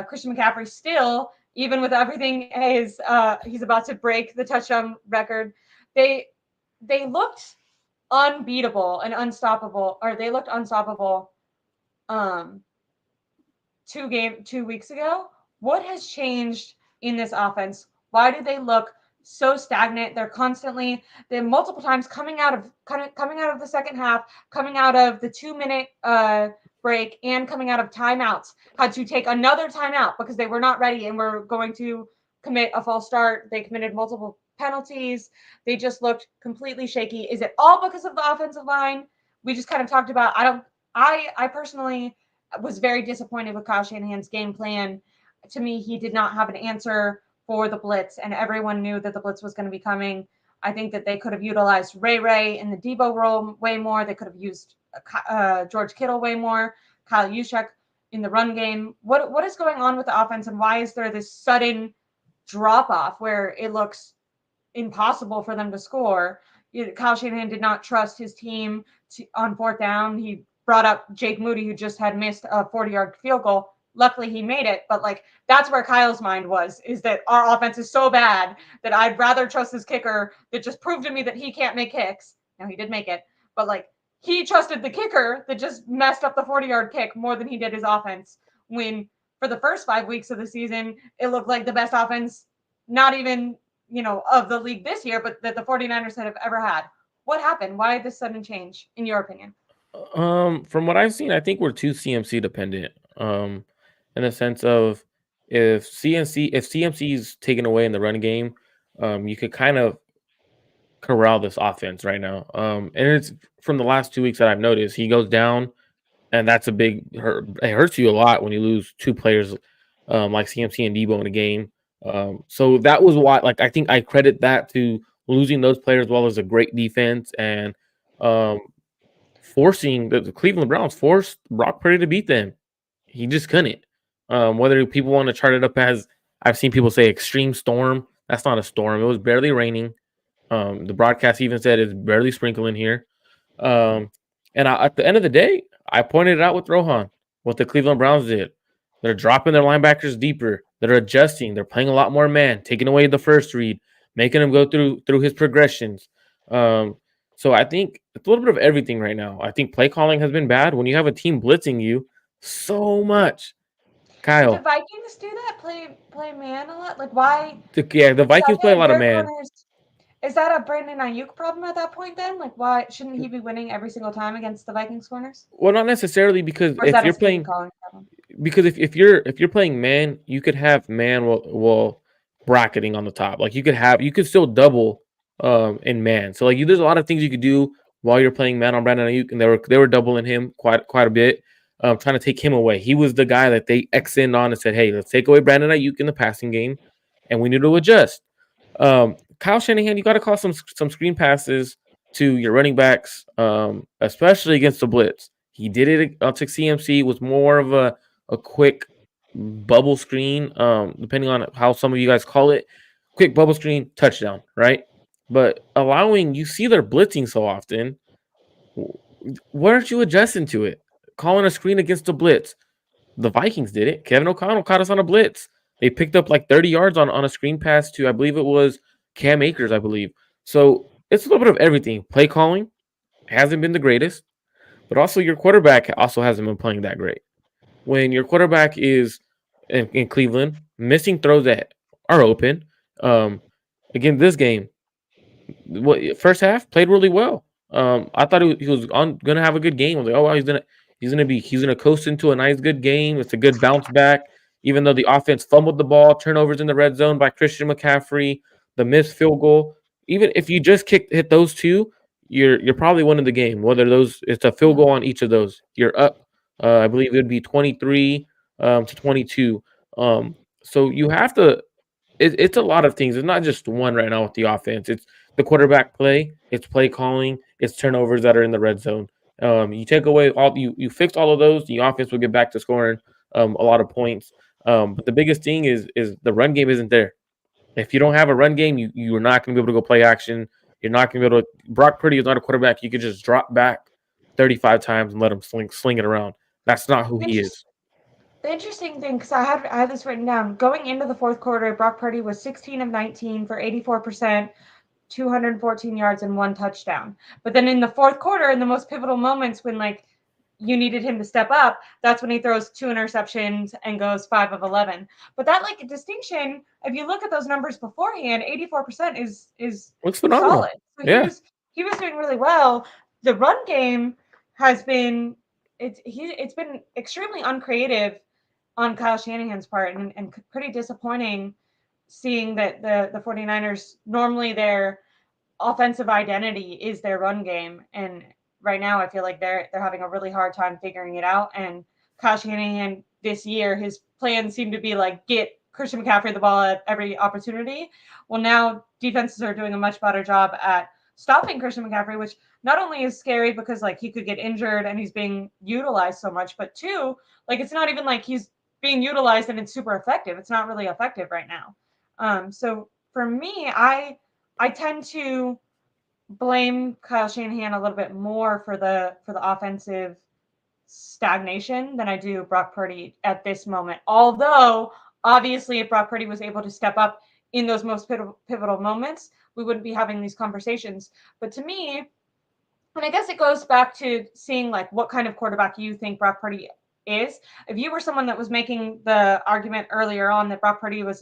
Christian McCaffrey still, even with everything, he's about to break the touchdown record. They looked unbeatable and unstoppable, or they looked unstoppable 2 weeks ago. What has changed in this offense? Why do they look so stagnant? They're multiple times coming out of the second half, coming out of the 2-minute break, and coming out of timeouts, had to take another timeout because they were not ready and were going to commit a false start. They committed multiple penalties. They just looked completely shaky. Is it all because of the offensive line? We just kind of talked about. I personally was very disappointed with Kyle Shanahan's game plan. To me, he did not have an answer for the blitz, and everyone knew that the blitz was going to be coming. I think that they could have utilized Ray in the Debo role way more. They could have used George Kittle way more, Kyle Juszczyk in the run game. What is going on with the offense, and why is there this sudden drop off where it looks impossible for them to score. Kyle Shanahan did not trust his team on fourth down. He brought up Jake Moody, who just had missed a 40-yard field goal. Luckily, he made it. But like that's where Kyle's mind was, is that our offense is so bad that I'd rather trust this kicker that just proved to me that he can't make kicks. Now he did make it, but like he trusted the kicker that just messed up the 40-yard kick more than he did his offense. When for the first 5 weeks of the season, it looked like the best offense, not even of the league this year, but that the 49ers have ever had. What happened? Why this sudden change, in your opinion? From what I've seen, I think we're too CMC dependent. In the sense of if CMC is taken away in the run game, you could kind of corral this offense right now. And it's from the last 2 weeks that I've noticed he goes down, and that's a big hurt. It hurts you a lot when you lose two players like CMC and Debo in a game. So that was why, like, I think I credit that to losing those players as well as a great defense and um, forcing the Cleveland Browns forced Brock Purdy to beat them. He just couldn't. Whether people want to chart it up as I've seen people say extreme storm, that's not a storm. It was barely raining. The broadcast even said it's barely sprinkling here. Um, and at the end of the day, I pointed it out with Rohan, what the Cleveland Browns did. They're dropping their linebackers deeper. They're adjusting. They're playing a lot more man, taking away the first read, making him go through his progressions. So I think it's a little bit of everything right now. I think play calling has been bad when you have a team blitzing you so much. But the Kyle, Vikings do that? Play man a lot? Like why? the So I Vikings feel play a like lot of their man. corners. Is that a Brandon Ayuk problem at that point then? Like why shouldn't he be winning every single time against the Vikings corners? Well, not necessarily because Or is if that a you're scheme playing calling problem? because if you're playing man, you could have man well bracketing on the top. Like you could still double in man. So like there's a lot of things you could do while you're playing man on Brandon Ayuk, and they were doubling him quite a bit, trying to take him away. He was the guy that they X in on and said, hey, let's take away Brandon Ayuk in the passing game, and we need to adjust. Kyle Shanahan, you got to call some screen passes to your running backs, especially against the blitz. He did it to CMC. Was more of a quick bubble screen, depending on how some of you guys call it. Quick bubble screen touchdown, right? But allowing you see they're blitzing so often. Why aren't you adjusting to it? Calling a screen against a blitz. The Vikings did it. Kevin O'Connell caught us on a blitz. They picked up like 30 yards on a screen pass to, I believe it was Cam Akers, I believe. So it's a little bit of everything. Play calling hasn't been the greatest, but also your quarterback also hasn't been playing that great. When your quarterback is in Cleveland, missing throws that are open. Um, Again, this game, first half played really well. I thought he was gonna have a good game. I was like, oh wow, he's gonna coast into a nice good game. It's a good bounce back. Even though the offense fumbled the ball, turnovers in the red zone by Christian McCaffrey, the missed field goal. Even if you just hit those two, you're probably winning the game. Whether those it's a field goal on each of those, you're up. I believe it would be 23 to 22. So you have to it's a lot of things. It's not just one right now with the offense. It's the quarterback play, it's play calling, it's turnovers that are in the red zone. You take away you fix all of those, the offense will get back to scoring a lot of points. But the biggest thing is the run game isn't there. If you don't have a run game, you're not going to be able to go play action. You're not going to be able to. Brock Purdy is not a quarterback. You could just drop back 35 times and let him sling it around. That's not who he is. The interesting thing, because I had this written down, going into the fourth quarter, Brock Purdy was 16 of 19 for 84%, 214 yards and one touchdown. But then in the fourth quarter, in the most pivotal moments when like you needed him to step up, that's when he throws 2 interceptions and goes 5 of 11. But that like distinction, if you look at those numbers beforehand, 84% is Looks phenomenal. solid. So Yeah. he was doing really well. The run game has been it's been extremely uncreative on Kyle Shanahan's part, and pretty disappointing seeing that the 49ers, normally their offensive identity is their run game. And right now I feel like they're having a really hard time figuring it out. And Kyle Shanahan this year, his plans seem to be like get Christian McCaffrey the ball at every opportunity. Well, now defenses are doing a much better job at stopping Christian McCaffrey, which not only is scary because like he could get injured and he's being utilized so much, but two, like it's not even like he's being utilized and it's super effective. It's not really effective right now. So for me, I tend to blame Kyle Shanahan a little bit more for the offensive stagnation than I do Brock Purdy at this moment. Although, obviously, if Brock Purdy was able to step up in those most pivotal moments, we wouldn't be having these conversations. But to me, and I guess it goes back to seeing like what kind of quarterback you think Brock Purdy is. If you were someone that was making the argument earlier on that Brock Purdy was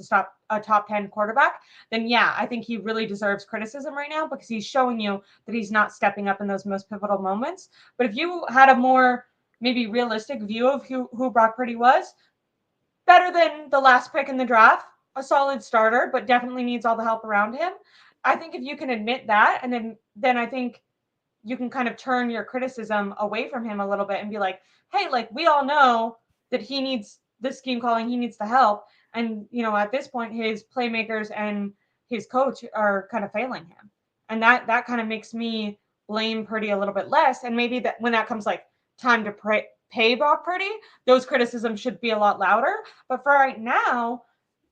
a top 10 quarterback, then yeah, I think he really deserves criticism right now because he's showing you that he's not stepping up in those most pivotal moments. But if you had a more maybe realistic view of who Brock Purdy was, better than the last pick in the draft, a solid starter, but definitely needs all the help around him. I think if you can admit that, and then I think you can kind of turn your criticism away from him a little bit and be like, hey, like we all know that he needs the scheme calling, he needs the help. And, at this point, his playmakers and his coach are kind of failing him. And that kind of makes me blame Purdy a little bit less. And maybe that when that comes like time to pay Brock Purdy, those criticisms should be a lot louder. But for right now,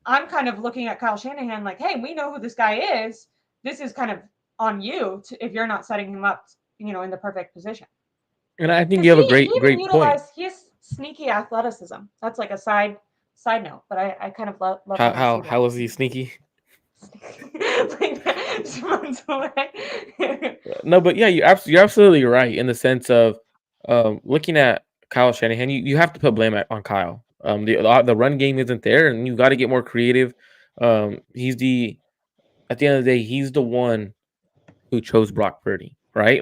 I'm kind of looking at Kyle Shanahan like, hey, we know who this guy is. This is kind of on you if you're not setting him up, in the perfect position. And I think Because you have a he great even great point. utilized his sneaky athleticism. That's like a side note, but I kind of love How when I see how that. how was he sneaky? Like just runs away. No, but yeah, you're absolutely right in the sense of looking at Kyle Shanahan. You have to put blame on Kyle. The run game isn't there, and you got to get more creative. He's the At the end of the day, he's the one who chose Brock Purdy, right?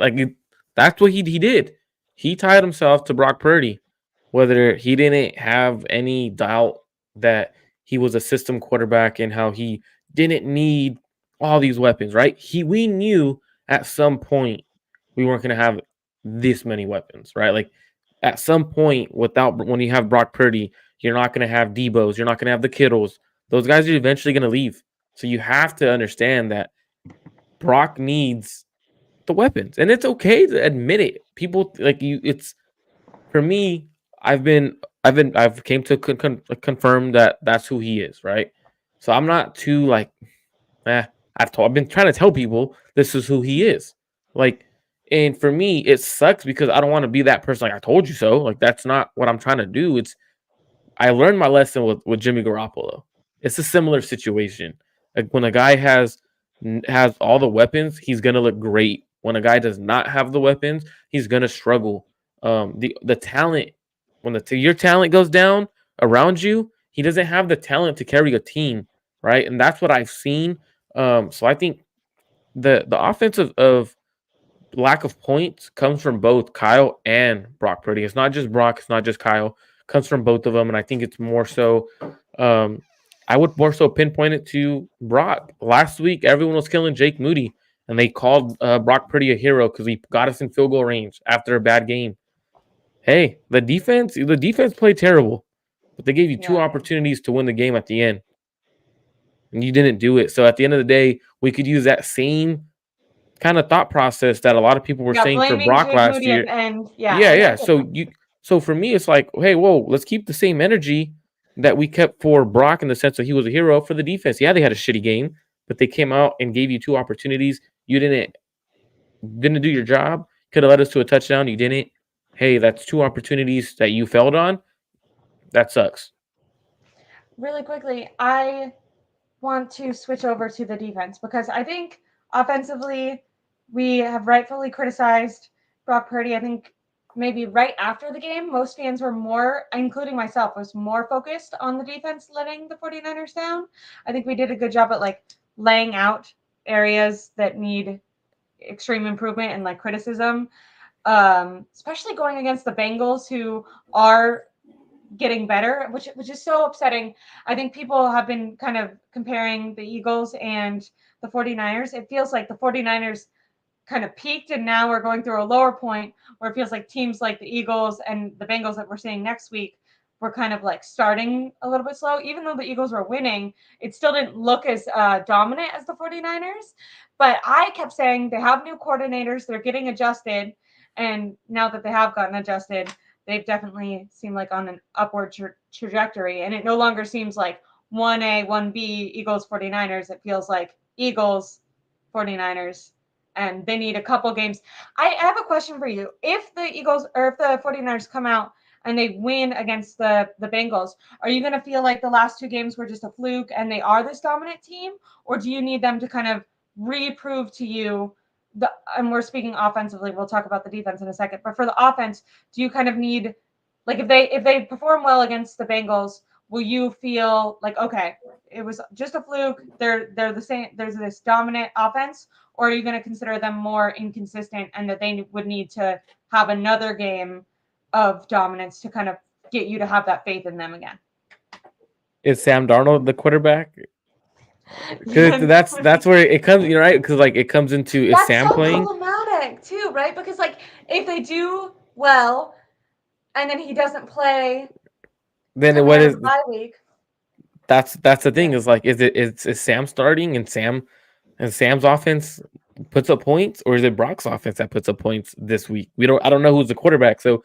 That's what he did. He tied himself to Brock Purdy, whether he didn't have any doubt that he was a system quarterback and how he didn't need all these weapons, right? We knew at some point we weren't going to have this many weapons, right? Like at some point, when you have Brock Purdy, you're not going to have Debo's, you're not going to have the Kittles. Those guys are eventually going to leave. So you have to understand that Brock needs the weapons, and it's okay to admit it. People like you. It's for me. I've came to confirm that that's who he is, right? So I'm not too like, eh. I've been trying to tell people this is who he is, like, and for me it sucks because I don't want to be that person. Like I told you so. Like that's not what I'm trying to do. I learned my lesson with Jimmy Garoppolo. It's a similar situation. Like when a guy has all the weapons, he's gonna look great. When a guy does not have the weapons, he's gonna struggle. The talent your talent goes down around you, he doesn't have the talent to carry a team, right? And that's what I've seen. So I think the offensive of lack of points comes from both Kyle and Brock Purdy. It's not just Brock, it's not just Kyle. It comes from both of them, and I think it's more so. Um, I would more so pinpoint it to Brock. Last week, everyone was killing Jake Moody, and they called Brock Purdy a hero because he got us in field goal range after a bad game. Hey, the defense played terrible, but they gave you two Yeah. opportunities to win the game at the end, and you didn't do it. So at the end of the day, we could use that same kind of thought process that a lot of people were Yeah, saying for blaming Brock Jake last Moody at year. the end. Yeah, Yeah, I yeah. get that. So for me, it's like, hey, whoa, let's keep the same energy that we kept for Brock in the sense that he was a hero for the defense. Yeah, they had a shitty game, but they came out and gave you two opportunities. You didn't do your job. Could have led us to a touchdown. You didn't. Hey, that's two opportunities that you failed on. That sucks. Really quickly, I want to switch over to the defense because I think offensively we have rightfully criticized Brock Purdy. I think maybe right after the game, most fans were more, including myself, was more focused on the defense letting the 49ers down. I think we did a good job at like laying out areas that need extreme improvement and like criticism, especially going against the Bengals who are getting better, which is so upsetting. I think people have been kind of comparing the Eagles and the 49ers. It feels like the 49ers kind of peaked and now we're going through a lower point where it feels like teams like the Eagles and the Bengals that we're seeing next week were kind of like starting a little bit slow. Even though the Eagles were winning, it still didn't look as dominant as the 49ers. But I kept saying they have new coordinators, they're getting adjusted. And now that they have gotten adjusted, they've definitely seemed like on an upward trajectory. And it no longer seems like 1A, 1B, Eagles, 49ers. It feels like Eagles, 49ers, and they need a couple games. I have a question for you. If the Eagles or if the 49ers come out and they win against the Bengals, are you going to feel like the last two games were just a fluke and they are this dominant team? Or do you need them to kind of reprove to you and we're speaking offensively, we'll talk about the defense in a second, but for the offense, do you kind of need, like, if they perform well against the Bengals, will you feel like, okay, it was just a fluke, they're the same, there's this dominant offense, or are you going to consider them more inconsistent and that they would need to have another game of dominance to kind of get you to have that faith in them again? Is Sam Darnold the quarterback? Because that's where it comes, you know, right? Because like it comes into, is That's Sam so playing? problematic too, right? Because like if they do well and then he doesn't play Then till the what end of is, the bye week. that's the thing, is like, is Sam starting and Sam's offense puts up points, or is it Brock's offense that puts up points this week? I don't know who's the quarterback. So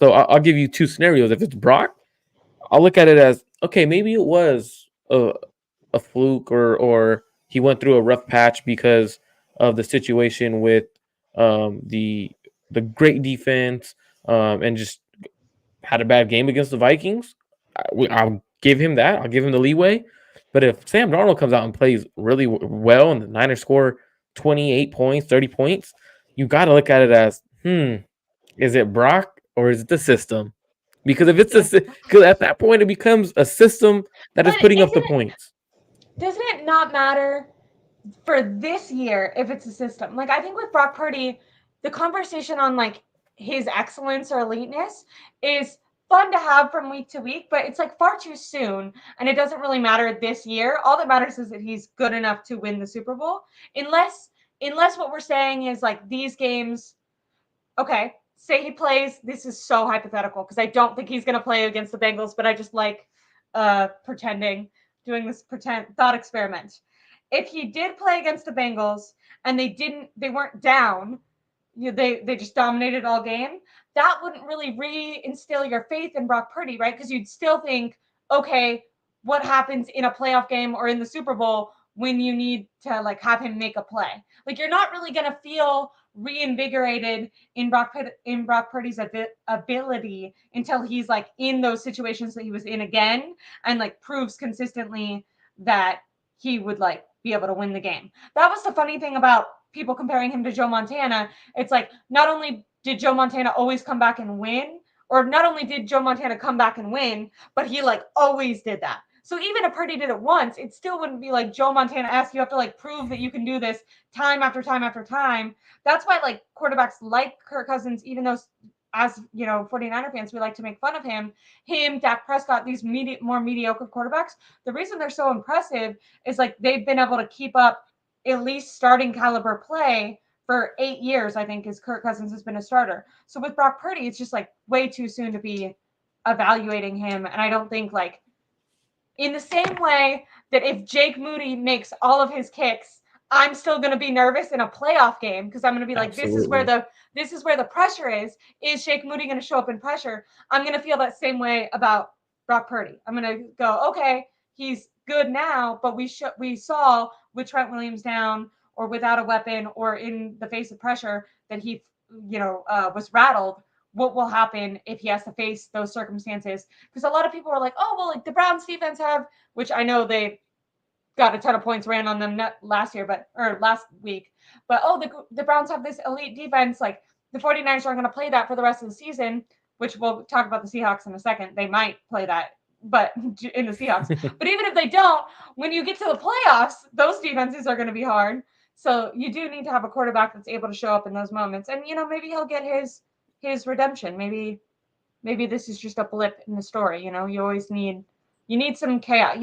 I'll give you two scenarios. If it's Brock, I'll look at it as, okay, maybe it was a fluke, or he went through a rough patch because of the situation with the great defense, and just had a bad game against the Vikings. I'll give him that. I'll give him the leeway. But if Sam Darnold comes out and plays really well and the Niners score 28 points, 30 points, you got to look at it as, is it Brock or is it the system? Because if it's because at that point it becomes a system that But is putting up the isn't it, points. doesn't it not matter for this year if it's a system? Like I think with Brock Purdy, the conversation on like his excellence or eliteness is fun to have from week to week, but it's like far too soon and it doesn't really matter this year. All that matters is that he's good enough to win the Super Bowl. Unless what we're saying is like these games, okay, say he plays, this is so hypothetical because I don't think he's going to play against the Bengals, but I just like pretending, doing this pretend thought experiment. If he did play against the Bengals and they weren't down, they just dominated all game, that wouldn't really reinstill your faith in Brock Purdy, right? Because you'd still think, okay, what happens in a playoff game or in the Super Bowl when you need to like have him make a play? Like you're not really going to feel reinvigorated in Brock Purdy's ability until he's like in those situations that he was in again and like proves consistently that he would like be able to win the game. That was the funny thing about people comparing him to Joe Montana. It's like not only did Joe Montana always come back and win, or not only did Joe Montana come back and win, but he like always did that. So even if Purdy did it once, it still wouldn't be like Joe Montana-esque. You have to like prove that you can do this time after time after time. That's why like quarterbacks like Kirk Cousins, even though as you know 49er fans we like to make fun of him, Dak Prescott, these more mediocre quarterbacks, the reason they're so impressive is like they've been able to keep up at least starting caliber play for 8 years, I think, as Kirk Cousins has been a starter. So with Brock Purdy, it's just like way too soon to be evaluating him. And I don't think like in the same way that if Jake Moody makes all of his kicks, I'm still going to be nervous in a playoff game because I'm going to be like, Absolutely. this is where the pressure is. Is Jake Moody going to show up in pressure? I'm going to feel that same way about Brock Purdy. I'm going to go, okay, he's good now, but we saw with Trent Williams down or without a weapon or in the face of pressure that he was rattled. What will happen if he has to face those circumstances? Because a lot of people are like, oh, well, like the Browns defense have, which I know they got a ton of points ran on them last week, but oh, the Browns have this elite defense. Like the 49ers aren't going to play that for the rest of the season, which we'll talk about the Seahawks in a second. They might play that, but in the Seahawks. But even if they don't, when you get to the playoffs, those defenses are going to be hard. So you do need to have a quarterback that's able to show up in those moments. And, maybe he'll get his redemption. Maybe this is just a blip in the story. You always need some chaos.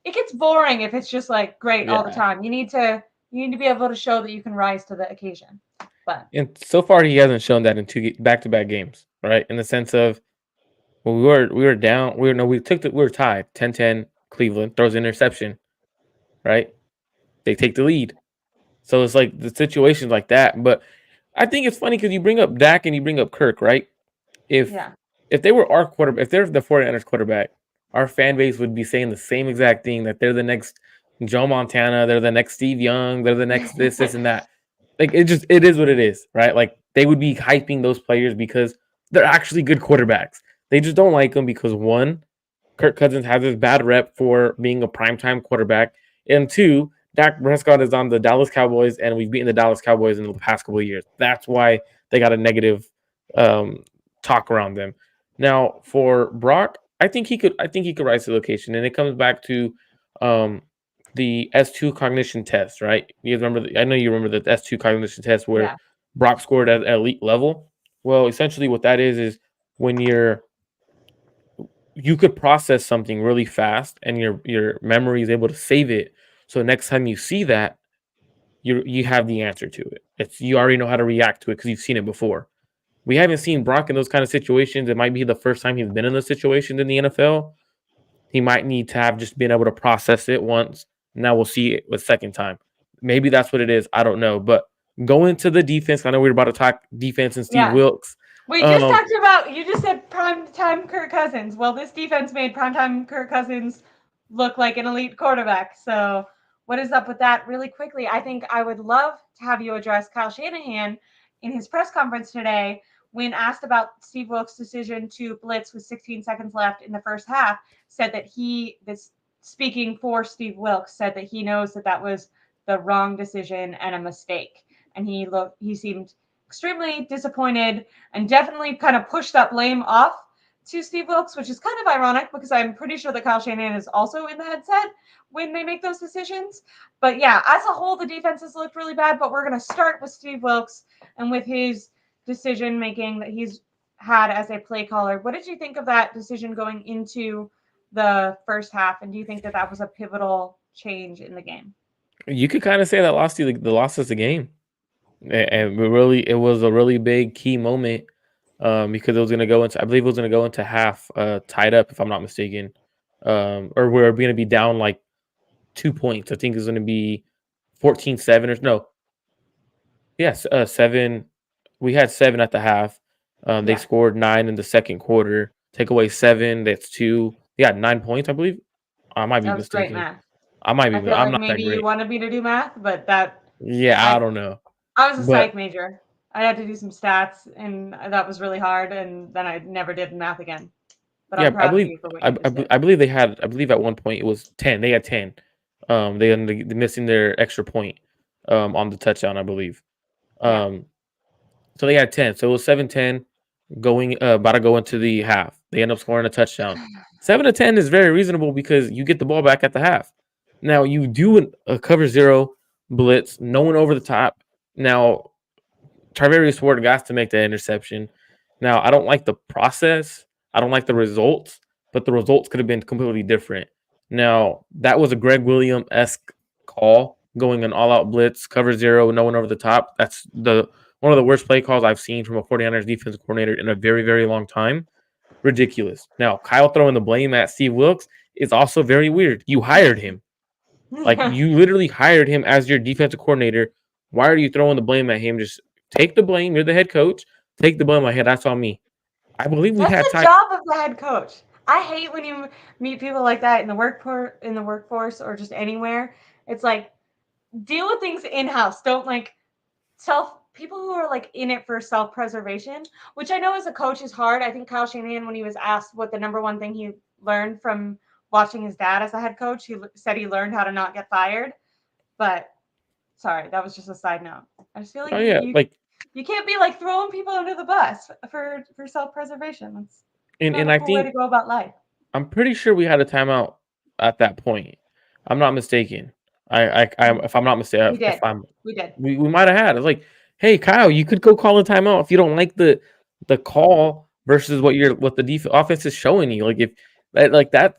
It gets boring if it's just like great all the time. You need to be able to show that you can rise to the occasion. But And so far he hasn't shown that in two back-to-back games, right? In the sense of, well, we were down, we were tied 10-10. Cleveland throws an interception, right? They take the lead. So it's like the situations like that. But I think it's funny because you bring up Dak and you bring up Kirk, right? If they were our quarterback, if they're the 49ers quarterback, our fan base would be saying the same exact thing, that they're the next Joe Montana. They're the next Steve Young. They're the next this, and that. Like it is what it is, right? Like they would be hyping those players because they're actually good quarterbacks. They just don't like them because one, Kirk Cousins has this bad rep for being a primetime quarterback, and two, Dak Prescott is on the Dallas Cowboys, and we've beaten the Dallas Cowboys in the past couple of years. That's why they got a negative um, talk around them. Now for Brock, I think he could. I think he could rise to the occasion, and it comes back to um, the S2 cognition test, right? You remember? I know you remember the S2 cognition test where Yeah. Brock scored at elite level. Well, essentially, what that is when you could process something really fast, and your memory is able to save it. So next time you see that, you have the answer to it. It's you already know how to react to it because you've seen it before. We haven't seen Brock in those kind of situations. It might be the first time he's been in those situations in the NFL. He might need to have just been able to process it once. Now we'll see it the second time. Maybe that's what it is. I don't know. But going to the defense, I know we were about to talk defense and Steve Yeah. Wilks. We just Um, talked about, you just said primetime Kirk Cousins. Well, this defense made primetime Kirk Cousins look like an elite quarterback. So, what is up with that? Really quickly, I think I would love to have you address Kyle Shanahan in his press conference today when asked about Steve Wilks' decision to blitz with 16 seconds left in the first half. Said that speaking for Steve Wilks, said that he knows that that was the wrong decision and a mistake. And he seemed extremely disappointed and definitely kind of pushed that blame off to Steve Wilks, which is kind of ironic because I'm pretty sure that Kyle Shanahan is also in the headset when they make those decisions. But yeah, as a whole, the defenses looked really bad. But we're going to start with Steve Wilks and with his decision making that he's had as a play caller. What did you think of that decision going into the first half? And do you think that that was a pivotal change in the game? you could kind of say that lost us the game. And really, it was a really big key moment because it was going to go into, I believe it was going to go into half tied up, if I'm not mistaken, or we're going to be down like 2 points. I think it's going to be 14-7 or no, yes, 7. We had 7 at the half. They Yeah, scored 9 in the second quarter. Take away 7, that's 2. Yeah, 9 points, I believe. I might be that was great mistaken. math. I might I be. feel I'm like not that maybe you great. wanted me to do math, but that Yeah, I I don't know, I was a but psych major. I had to do some stats, and that was really hard. And then I never did math again. But yeah, I'm proud of you for what you just did. I believe they had. I believe at one point it was 10. They had 10. They ended up missing their extra point on the touchdown, I believe. Yeah. Um, so they had 10. So it was 7-10 going about to go into the half. They end up scoring a touchdown. 7-10 is very reasonable because you get the ball back at the half. Now you do a cover zero blitz, no one over the top. Now Tarvarius Ward got to make that interception. Now, I don't like the process. I don't like the results, but the results could have been completely different. Now, that was a Greg Williams esque call, going an all out blitz, cover zero, no one over the top. That's the one of the worst play calls I've seen from a 49ers defensive coordinator in a very, very long time. Ridiculous. Now, Kyle throwing the blame at Steve Wilks is also very weird. You hired him. Like you literally hired him as your defensive coordinator. Why are you throwing the blame at him? Just take the blame. You're the head coach. Take the blame. Like, hey, that's on me. I believe we That's had the time. job of the head coach. I hate when you meet people like that in the workforce or just anywhere. It's like deal with things in house. Don't like people who are like in it for self preservation, which I know as a coach is hard. I think Kyle Shanahan, when he was asked what the number one thing he learned from watching his dad as a head coach, he said he learned how to not get fired. But sorry, that was just a side note. I just feel like Oh you yeah, you, like you can't be like throwing people under the bus for self preservation. That's not and a I cool way think to go about life. I'm pretty sure we had a timeout at that point. I'm not mistaken. If I'm not mistaken, We did. if I'm We did. we might have had. It's like, hey Kyle, you could go call a timeout if you don't like the call versus what the offense is showing you. Like if that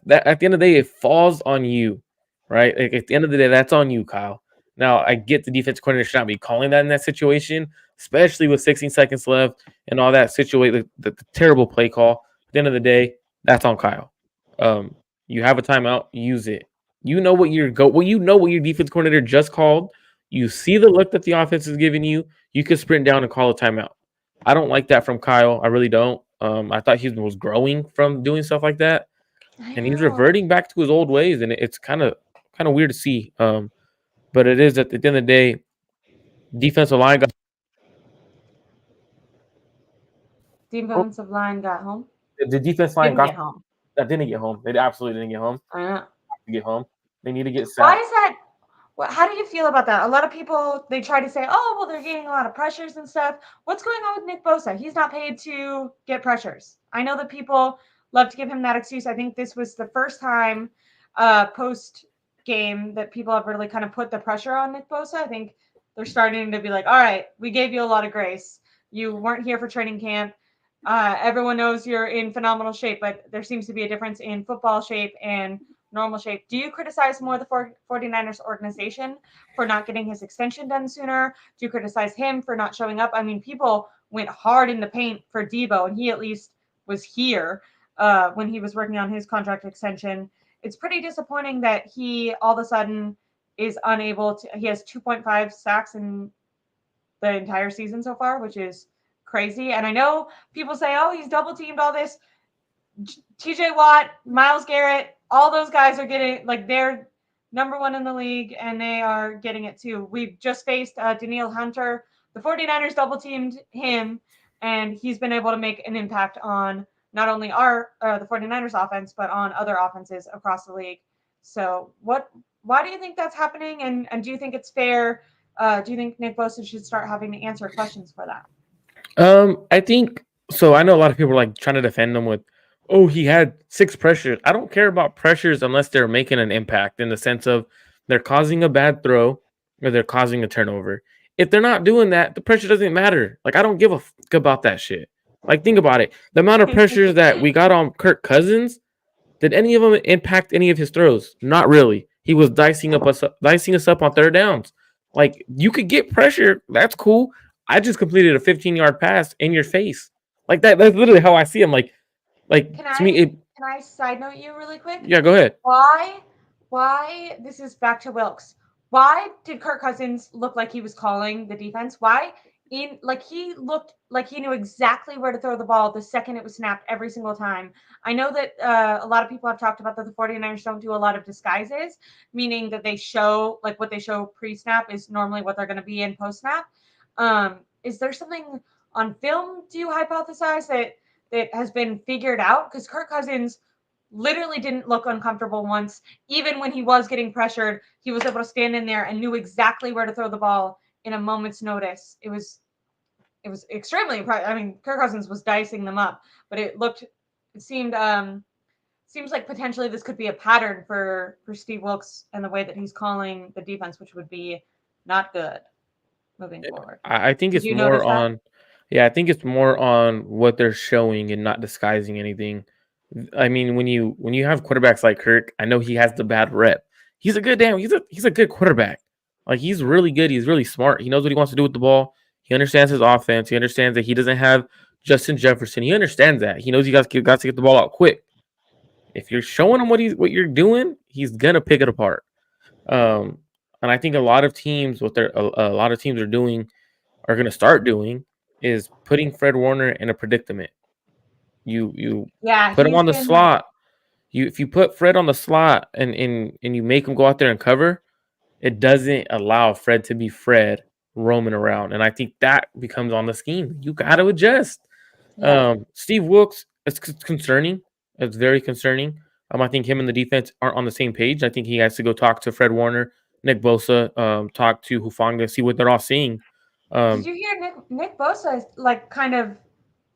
at the end of the day, it falls on you, right? Like at the end of the day, that's on you, Kyle. Now I get the defense coordinator should not be calling that in that situation, especially with 16 seconds left and all that situation. The terrible play call. At the end of the day, that's on Kyle. Um, you have a timeout, use it. You know what you know what your defense coordinator just called. You see the look that the offense is giving you. You could sprint down and call a timeout. I don't like that from Kyle. I really don't. I thought he was growing from doing stuff like that, I and he's know. reverting back to his old ways, and it's kind of kind of weird to see. But it is at the end of the day, defensive line got Defensive line got home. the defense line Didn't got get home. that didn't get home. They absolutely didn't get home. I know. To get home, they need to get Why sacks. is that? How do you feel about that? A lot of people they try to say, "Oh, well, they're getting a lot of pressures and stuff." What's going on with Nick Bosa? He's not paid to get pressures. I know that people love to give him that excuse. I think this was the first time post game that people have really kind of put the pressure on Nick Bosa. I think they're starting to be like, "All right, we gave you a lot of grace. You weren't here for training camp. Everyone knows you're in phenomenal shape, but there seems to be a difference in football shape and normal shape." Do you criticize more the 49ers organization for not getting his extension done sooner? Do you criticize him for not showing up? I mean, people went hard in the paint for Debo, and he at least was here when he was working on his contract extension. It's pretty disappointing that he all of a sudden is unable to. He has 2.5 sacks in the entire season so far, which is crazy. And I know people say, "Oh, he's double teamed all this." TJ Watt, Myles Garrett, all those guys are getting like they're number one in the league and they are getting it too. We've just faced Danielle Hunter. The 49ers double teamed him and he's been able to make an impact on not only the 49ers offense, but on other offenses across the league. So why do you think that's happening? And do you think it's fair? Do you think Nick Bosa should start having to answer questions for that? I think so. I know a lot of people are like trying to defend him with, oh, he had 6 pressures. I don't care about pressures unless they're making an impact in the sense of they're causing a bad throw or they're causing a turnover. If they're not doing that, the pressure doesn't matter. Like I don't give a fuck about that shit. Like think about it. The amount of pressures that we got on Kirk Cousins, did any of them impact any of his throws? Not really. He was dicing us up on third downs. Like you could get pressure. That's cool. I just completed a 15-yard pass in your face. Like that. That's literally how I see him. Like Can to me, I can I side note you really quick? yeah. Go ahead. Why this is back to Wilks. Why did Kirk Cousins look like he was calling the defense? Why in like he looked like he knew exactly where to throw the ball the second it was snapped every single time. I know that a lot of people have talked about that the 49ers don't do a lot of disguises, meaning that they show like what they show pre-snap is normally what they're going to be in post-snap. Is there something on film do you hypothesize that has been figured out? Because Kirk Cousins literally didn't look uncomfortable once. Even when he was getting pressured, he was able to stand in there and knew exactly where to throw the ball in a moment's notice. It was extremely impressive. I mean, Kirk Cousins was dicing them up, but it seems like potentially this could be a pattern for Steve Wilks and the way that he's calling the defense, which would be not good moving forward. I think Did it's you more notice that? on, yeah, I think it's more on what they're showing and not disguising anything. I mean, when you have quarterbacks like Kirk, I know he has the bad rep. He's a good quarterback. Like he's really good. He's really smart. He knows what he wants to do with the ball. He understands his offense. He understands that he doesn't have Justin Jefferson. He understands that. He knows got to get the ball out quick. If you're showing him what you're doing, he's gonna pick it apart. Um, and I think a lot of teams, a lot of teams are going to start doing is putting Fred Warner in a predicament. You Yeah, put him he's on the been like slot. If you put Fred on the slot and you make him go out there and cover, it doesn't allow Fred to be Fred roaming around. And I think that becomes on the scheme. You got to adjust. yeah. Steve Wilks, it's concerning. It's very concerning. I think him and the defense aren't on the same page. I think he has to go talk to Fred Warner, Nick Bosa, talk to Hufanga, see what they're all seeing. Did you hear Nick Bosa is like kind of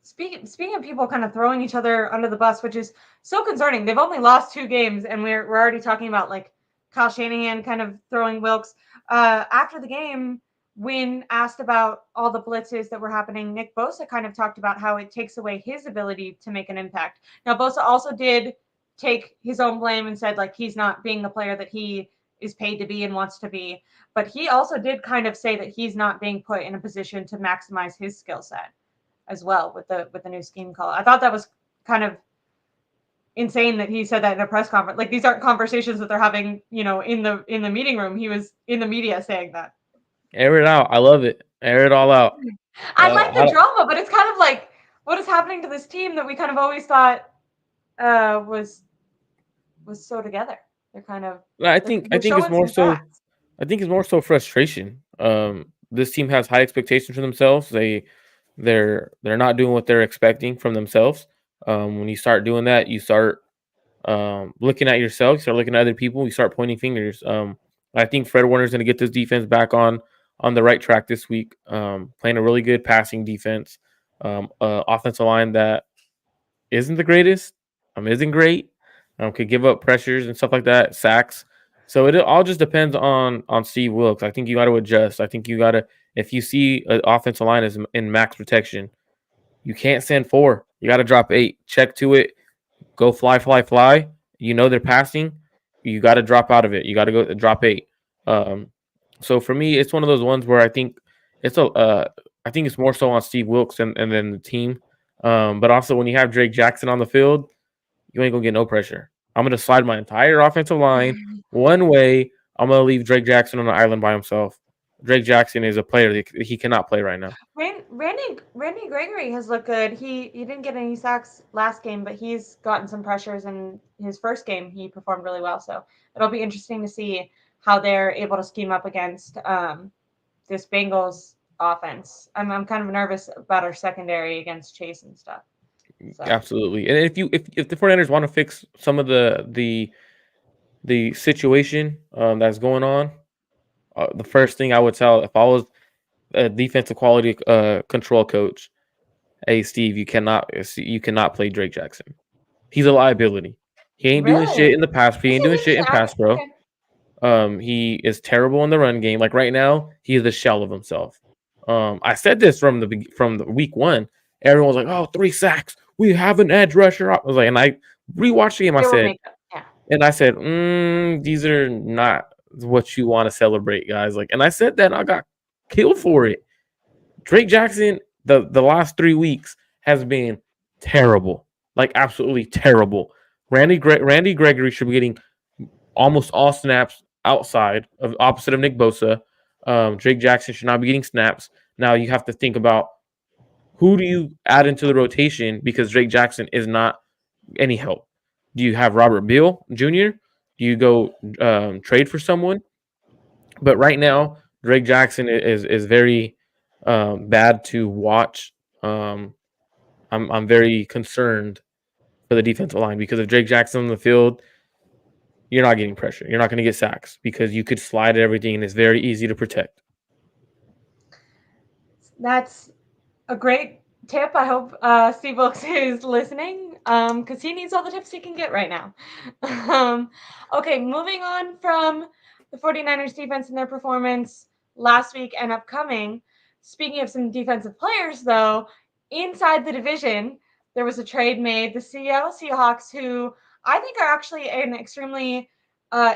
speaking of people kind of throwing each other under the bus, which is so concerning. They've only lost 2 games, and we're already talking about like Kyle Shanahan kind of throwing Wilks. After the game, when asked about all the blitzes that were happening, Nick Bosa kind of talked about how it takes away his ability to make an impact. Now, Bosa also did take his own blame and said like he's not being the player that he is paid to be and wants to be. But he also did kind of say that he's not being put in a position to maximize his skill set as well with the new scheme call. I thought that was kind of insane that he said that in a press conference. Like these aren't conversations that they're having, in the meeting room. He was in the media saying that. Air it out. I love it. Air it all out. I like I the don't, drama, but it's kind of like what is happening to this team that we kind of always thought was so together. They're kind of I they're, think I they're think it's showing more some so cracks. I think it's more so frustration. This team has high expectations for themselves. They're not doing what they're expecting from themselves. When you start doing that, you start looking at yourself, you start looking at other people, you start pointing fingers. I think Fred Warner's going to get this defense back on the right track this week. Playing a really good passing defense, offensive line that isn't the greatest, isn't great, could give up pressures and stuff like that, sacks. So it all just depends on Steve Wilks. I think you got to adjust. I think you got to, if you see an offensive line is in max protection, you can't send 4. You got to drop 8. Check to it. Go fly, fly, fly. You know they're passing. You got to drop out of it. You got to go drop 8. Um, so for me, it's one of those ones where it's a I think it's more so on Steve Wilks and then the team. But also when you have Drake Jackson on the field, you ain't gonna get no pressure. I'm gonna slide my entire offensive line one way. I'm gonna leave Drake Jackson on the island by himself. Drake Jackson is a player that he cannot play right now. Randy Gregory has looked good. He didn't get any sacks last game, but he's gotten some pressures in his first game. He performed really well, so it'll be interesting to see how they're able to scheme up against this Bengals offense. I'm kind of nervous about our secondary against Chase and stuff. So Absolutely. And if the 49ers want to fix some of the situation that's going on, the first thing I would tell if I was a defensive quality control coach, hey Steve, you cannot play Drake Jackson. He's a liability. He ain't doing shit really, in the pass. He is ain't he doing leading shit in sack? pass pro. Okay, He is terrible in the run game. Like right now, he is a shell of himself. I said this from the week 1. Everyone was like, "Oh, 3 sacks. We have an edge rusher." I was like, and I rewatched the game. they were makeup. Yeah, I said, these are not what you want to celebrate, guys. Like, and I said that and I got killed for it. Drake Jackson, the last 3 weeks has been terrible, like absolutely terrible. Randy Gregory should be getting almost all snaps outside of opposite of Nick Bosa. Drake Jackson should not be getting snaps. Now you have to think about who do you add into the rotation because Drake Jackson is not any help. Do you have Robert Beal Jr.? Do you go trade for someone? But right now, Drake Jackson is very bad to watch. Um, I'm very concerned for the defensive line because if Drake Jackson on the field, you're not getting pressure. You're not going to get sacks because you could slide at everything and it's very easy to protect. that's a great tip. I hope Steve Wilkes is listening because he needs all the tips he can get right now. Okay, moving on from the 49ers defense and their performance last week and upcoming. Speaking of some defensive players, though, inside the division, there was a trade made. The Seattle Seahawks, who I think are actually an extremely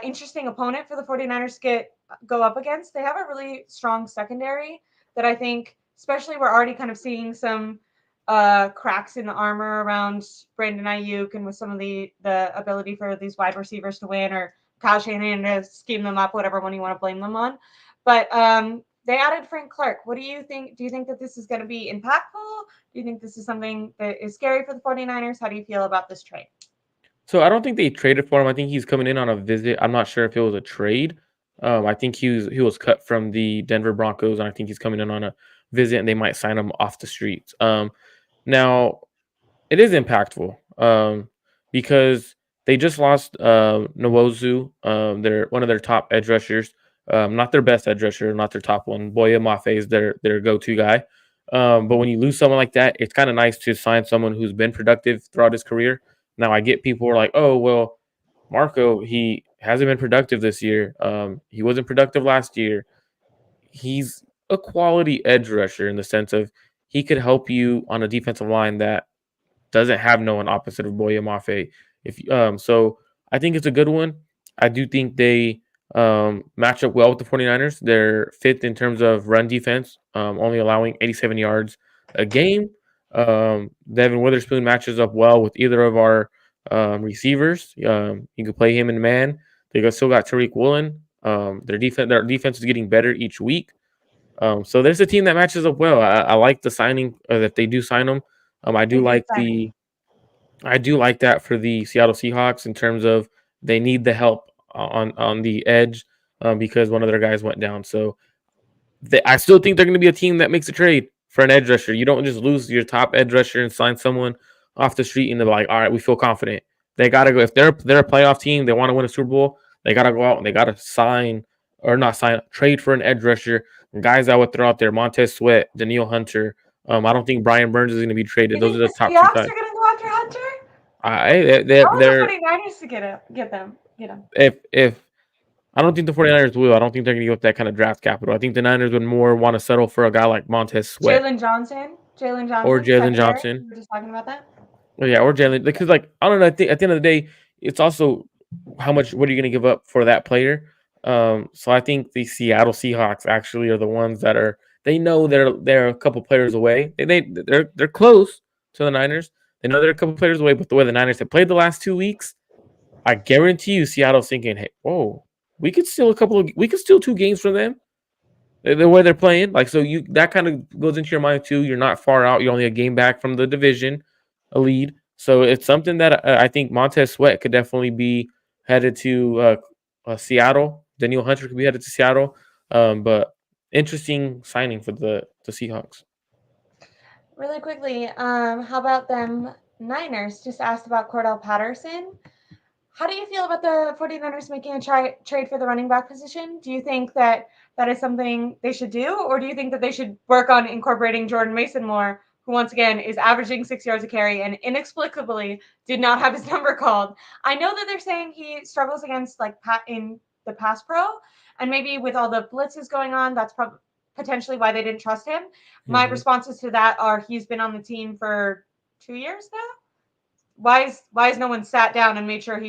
interesting opponent for the 49ers to go up against. They have a really strong secondary that I think, especially we're already kind of seeing some cracks in the armor around Brandon Ayuk and with some of the ability for these wide receivers to win or Kyle Shanahan to scheme them up, whatever one you want to blame them on. But they added Frank Clark. What do you think? Do you think that this is going to be impactful? Do you think this is something that is scary for the 49ers? How do you feel about this trade? So I don't think they traded for him. I think he's coming in on a visit. I'm not sure if it was a trade. I think he was cut from the Denver Broncos, and I think he's coming in on a visit, and they might sign him off the streets. Now it is impactful because they just lost Nwozu, their one of their top edge rushers, not their best edge rusher, not their top one. Boya Mafe is their go-to guy. But when you lose someone like that, it's kind of nice to sign someone who's been productive throughout his career. Now I get people are like, oh well, Marco, he hasn't been productive this year. He wasn't productive last year. He's a quality edge rusher in the sense of he could help you on a defensive line that doesn't have no one opposite of Boya Mafe. So I think it's a good one. I do think they match up well with the 49ers. They're fifth in terms of run defense, only allowing 87 yards a game. Devin Witherspoon matches up well with either of our receivers. You can play him in man. Still got Tariq Woolen. Their defense is getting better each week. So there's a team that matches up well. I like the signing that they do sign them. I do They did like sign him. I do like that for the Seattle Seahawks in terms of they need the help on the edge because one of their guys went down. So I still think they're going to be a team that makes a trade for an edge rusher. You don't just lose your top edge rusher and sign someone off the street and they're like, all right, we feel confident. They got to go. If they're a playoff team, they want to win a Super Bowl, they got to go out and they got to trade for an edge rusher. Guys I would throw out there, Montez Sweat, Daniil Hunter. I don't think Brian Burns is going to be traded. You Those are think the the top two Seahawks guys. are going to go after Hunter? I want the 49ers to get them. If I don't think the 49ers will. I don't think they're going to give up that kind of draft capital. I think the Niners would more want to settle for a guy like Montez Sweat. Jalen Johnson, or Jalen Johnson. We were just talking about that. Yeah, or Jalen. Because, like, I don't know. I think at the end of the day, it's also what are you going to give up for that player? So I think the Seattle Seahawks actually are the ones that they know they're a couple players away. They're close to the Niners. They know they're a couple players away, but the way the Niners have played the last 2 weeks, I guarantee you Seattle's thinking, hey, whoa, we could steal 2 games from them. The way they're playing, like, so that kind of goes into your mind too. You're not far out. You're only a game back from the division, a lead. So it's something that I think Montez Sweat could definitely be headed to Seattle. Daniil Hunter could be headed to Seattle. But interesting signing for the Seahawks. Really quickly, how about them Niners? Just asked about Cordell Patterson. How do you feel about the 49ers making a trade for the running back position? Do you think that is something they should do, or do you think that they should work on incorporating Jordan Mason more, who once again is averaging 6 yards a carry and inexplicably did not have his number called? I know that they're saying he struggles against in the pass pro, and maybe with all the blitzes going on, that's potentially why they didn't trust him. My responses to that are he's been on the team for 2 years now. Why is no one sat down and made sure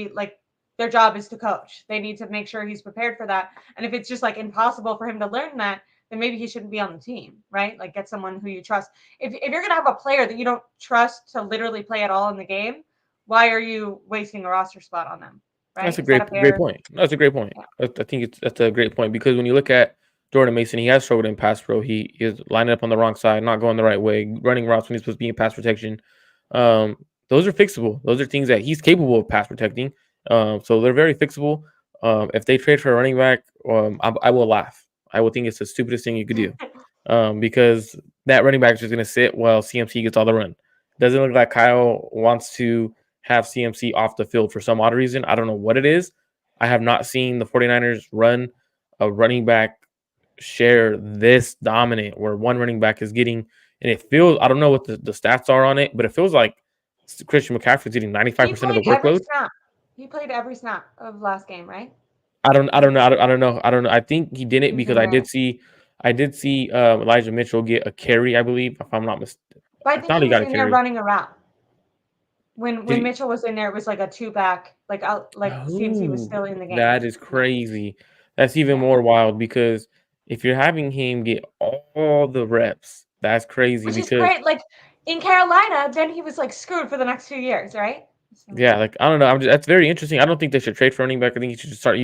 their job is to coach? They need to make sure he's prepared for that. And if it's just impossible for him to learn that, then maybe he shouldn't be on the team, right? Like, get someone who you trust. If you're going to have a player that you don't trust to literally play at all in the game, why are you wasting a roster spot on them? Right? That's a great point. That's a great point. Yeah. I think that's a great point because when you look at Jordan Mason, he has struggled in pass pro. He is lining up on the wrong side, not going the right way, running routes when he's supposed to be in pass protection. Those are fixable. Those are things that he's capable of pass protecting. So they're very fixable. If they trade for a running back, I will laugh. I will think it's the stupidest thing you could do because that running back is just going to sit while CMC gets all the run. Doesn't look like Kyle wants to have CMC off the field for some odd reason. I don't know what it is. I have not seen the 49ers run a running back share this dominant where one running back is getting, and it feels, I don't know what the stats are on it, but it feels like Christian McCaffrey's getting 95% of the workload. He played every snap of last game, right? I don't know. I think he did it because I did see Elijah Mitchell get a carry, I believe, if I'm not mistaken. But I think he was in there running a route. When Mitchell was in there, it was like a 2-back, CMC was still in the game. That is crazy. That's even more wild because if you're having him get all the reps, that's crazy. Which is great. Like in Carolina, then he was screwed for the next 2 years, right? So. Yeah, I don't know. That's very interesting. I don't think they should trade for running back. I think you should start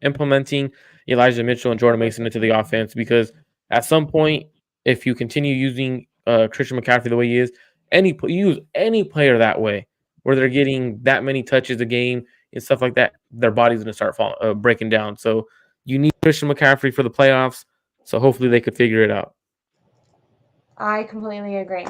implementing Elijah Mitchell and Jordan Mason into the offense because at some point, if you continue using Christian McCaffrey the way he is, use any player that way, where they're getting that many touches a game and stuff like that, their body's going to start breaking down. So you need Christian McCaffrey for the playoffs. So hopefully they could figure it out. I completely agree.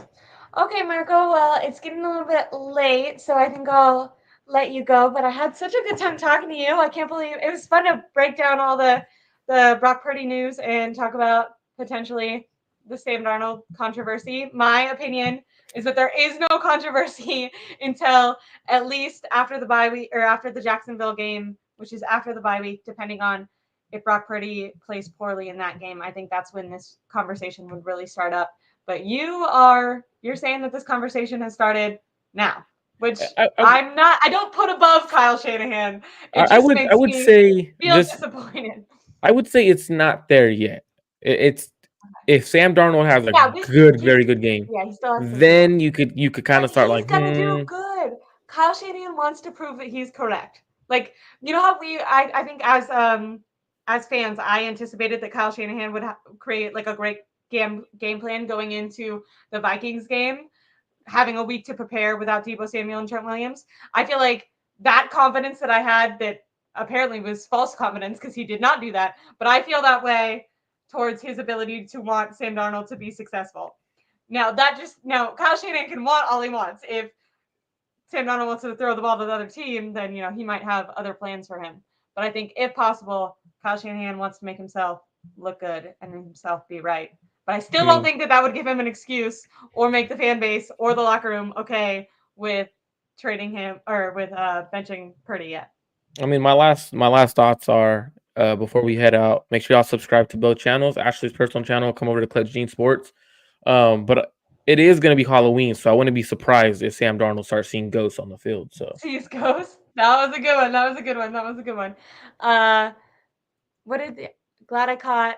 Okay, Marco, well, it's getting a little bit late, so I think I'll let you go. But I had such a good time talking to you. I can't believe it was fun to break down all the Brock Purdy news and talk about potentially the Sam Darnold controversy. My opinion is that there is no controversy until at least after the bye week or after the Jacksonville game, which is after the bye week, depending on if Brock Purdy plays poorly in that game. I think that's when this conversation would really start up. But you're saying that this conversation has started now, which I'm not. I don't put above Kyle Shanahan. I would say feel disappointed. I would say it's not there yet. It's if Sam Darnold has very good game, he still has then you could kind of start he's gonna do good. Kyle Shanahan wants to prove that he's correct. Like, you know how I think as fans, I anticipated that Kyle Shanahan would create a great game plan going into the Vikings game, having a week to prepare without Deebo Samuel and Trent Williams. I feel like that confidence that I had that apparently was false confidence because he did not do that. But I feel that way towards his ability to want Sam Darnold to be successful. Now Kyle Shanahan can want all he wants. If Sam Darnold wants to throw the ball to the other team, then he might have other plans for him. But I think if possible, Kyle Shanahan wants to make himself look good and himself be right. But I still don't think that would give him an excuse or make the fan base or the locker room okay with trading him or with benching Purdy yet. I mean, my last thoughts are before we head out, make sure y'all subscribe to both channels. Ashley's personal channel, come over to Clutch Gene Sports. But it is going to be Halloween, so I wouldn't be surprised if Sam Darnold starts seeing ghosts on the field. So sees ghosts. That was a good one. Glad I caught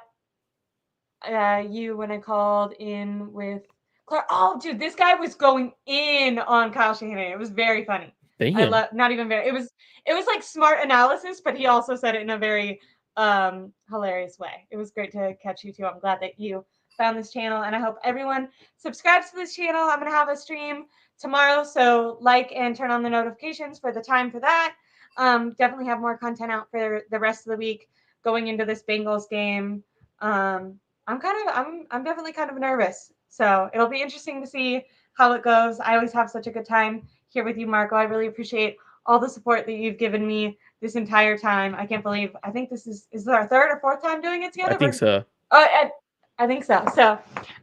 you when I called in with Clark. Oh, dude, this guy was going in on Kyle Shanahan. It was very funny. Not even very. It was like smart analysis, but he also said it in a very hilarious way. It was great to catch you too. I'm glad that you found this channel, and I hope everyone subscribes to this channel. I'm gonna have a stream tomorrow, so like and turn on the notifications for the time for that. Definitely have more content out for the rest of the week going into this Bengals game. I'm definitely kind of nervous, so it'll be interesting to see how it goes. I always have such a good time here with you, Marco. I really appreciate all the support that you've given me this entire time. I can't believe. I think this is our third or fourth time doing it together. I think so. I think so. So,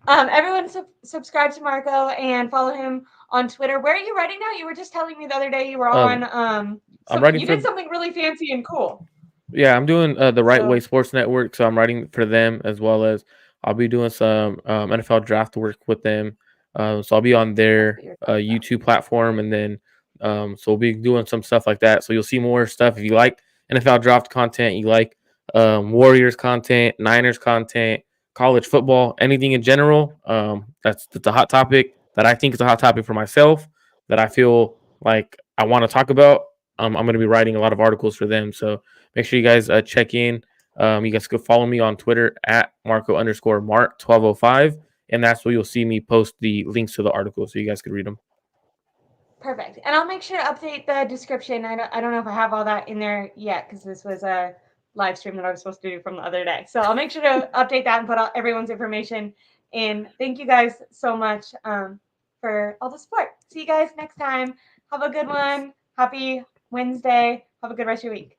everyone subscribe to Marco and follow him on Twitter. Where are you writing now? You were just telling me the other day you were on. I'm writing. You did something really fancy and cool. Yeah, I'm doing the Right Way Sports Network, so I'm writing for them as well as I'll be doing some NFL draft work with them. So I'll be on their YouTube platform, and then so we'll be doing some stuff like that. So you'll see more stuff if you like NFL draft content, you like Warriors content, Niners content, college football, anything in general. That's a hot topic that I think is a hot topic for myself that I feel like I want to talk about. I'm going to be writing a lot of articles for them, so make sure you guys check in. You guys could follow me on Twitter at Marco_Mart1205, and that's where you'll see me post the links to the articles so you guys could read them. Perfect. And I'll make sure to update the description. I don't know if I have all that in there yet because this was a live stream that I was supposed to do from the other day. So I'll make sure to update that and put everyone's information in. Thank you guys so much for all the support. See you guys next time. Have a good one. Happy Wednesday. Have a good rest of your week.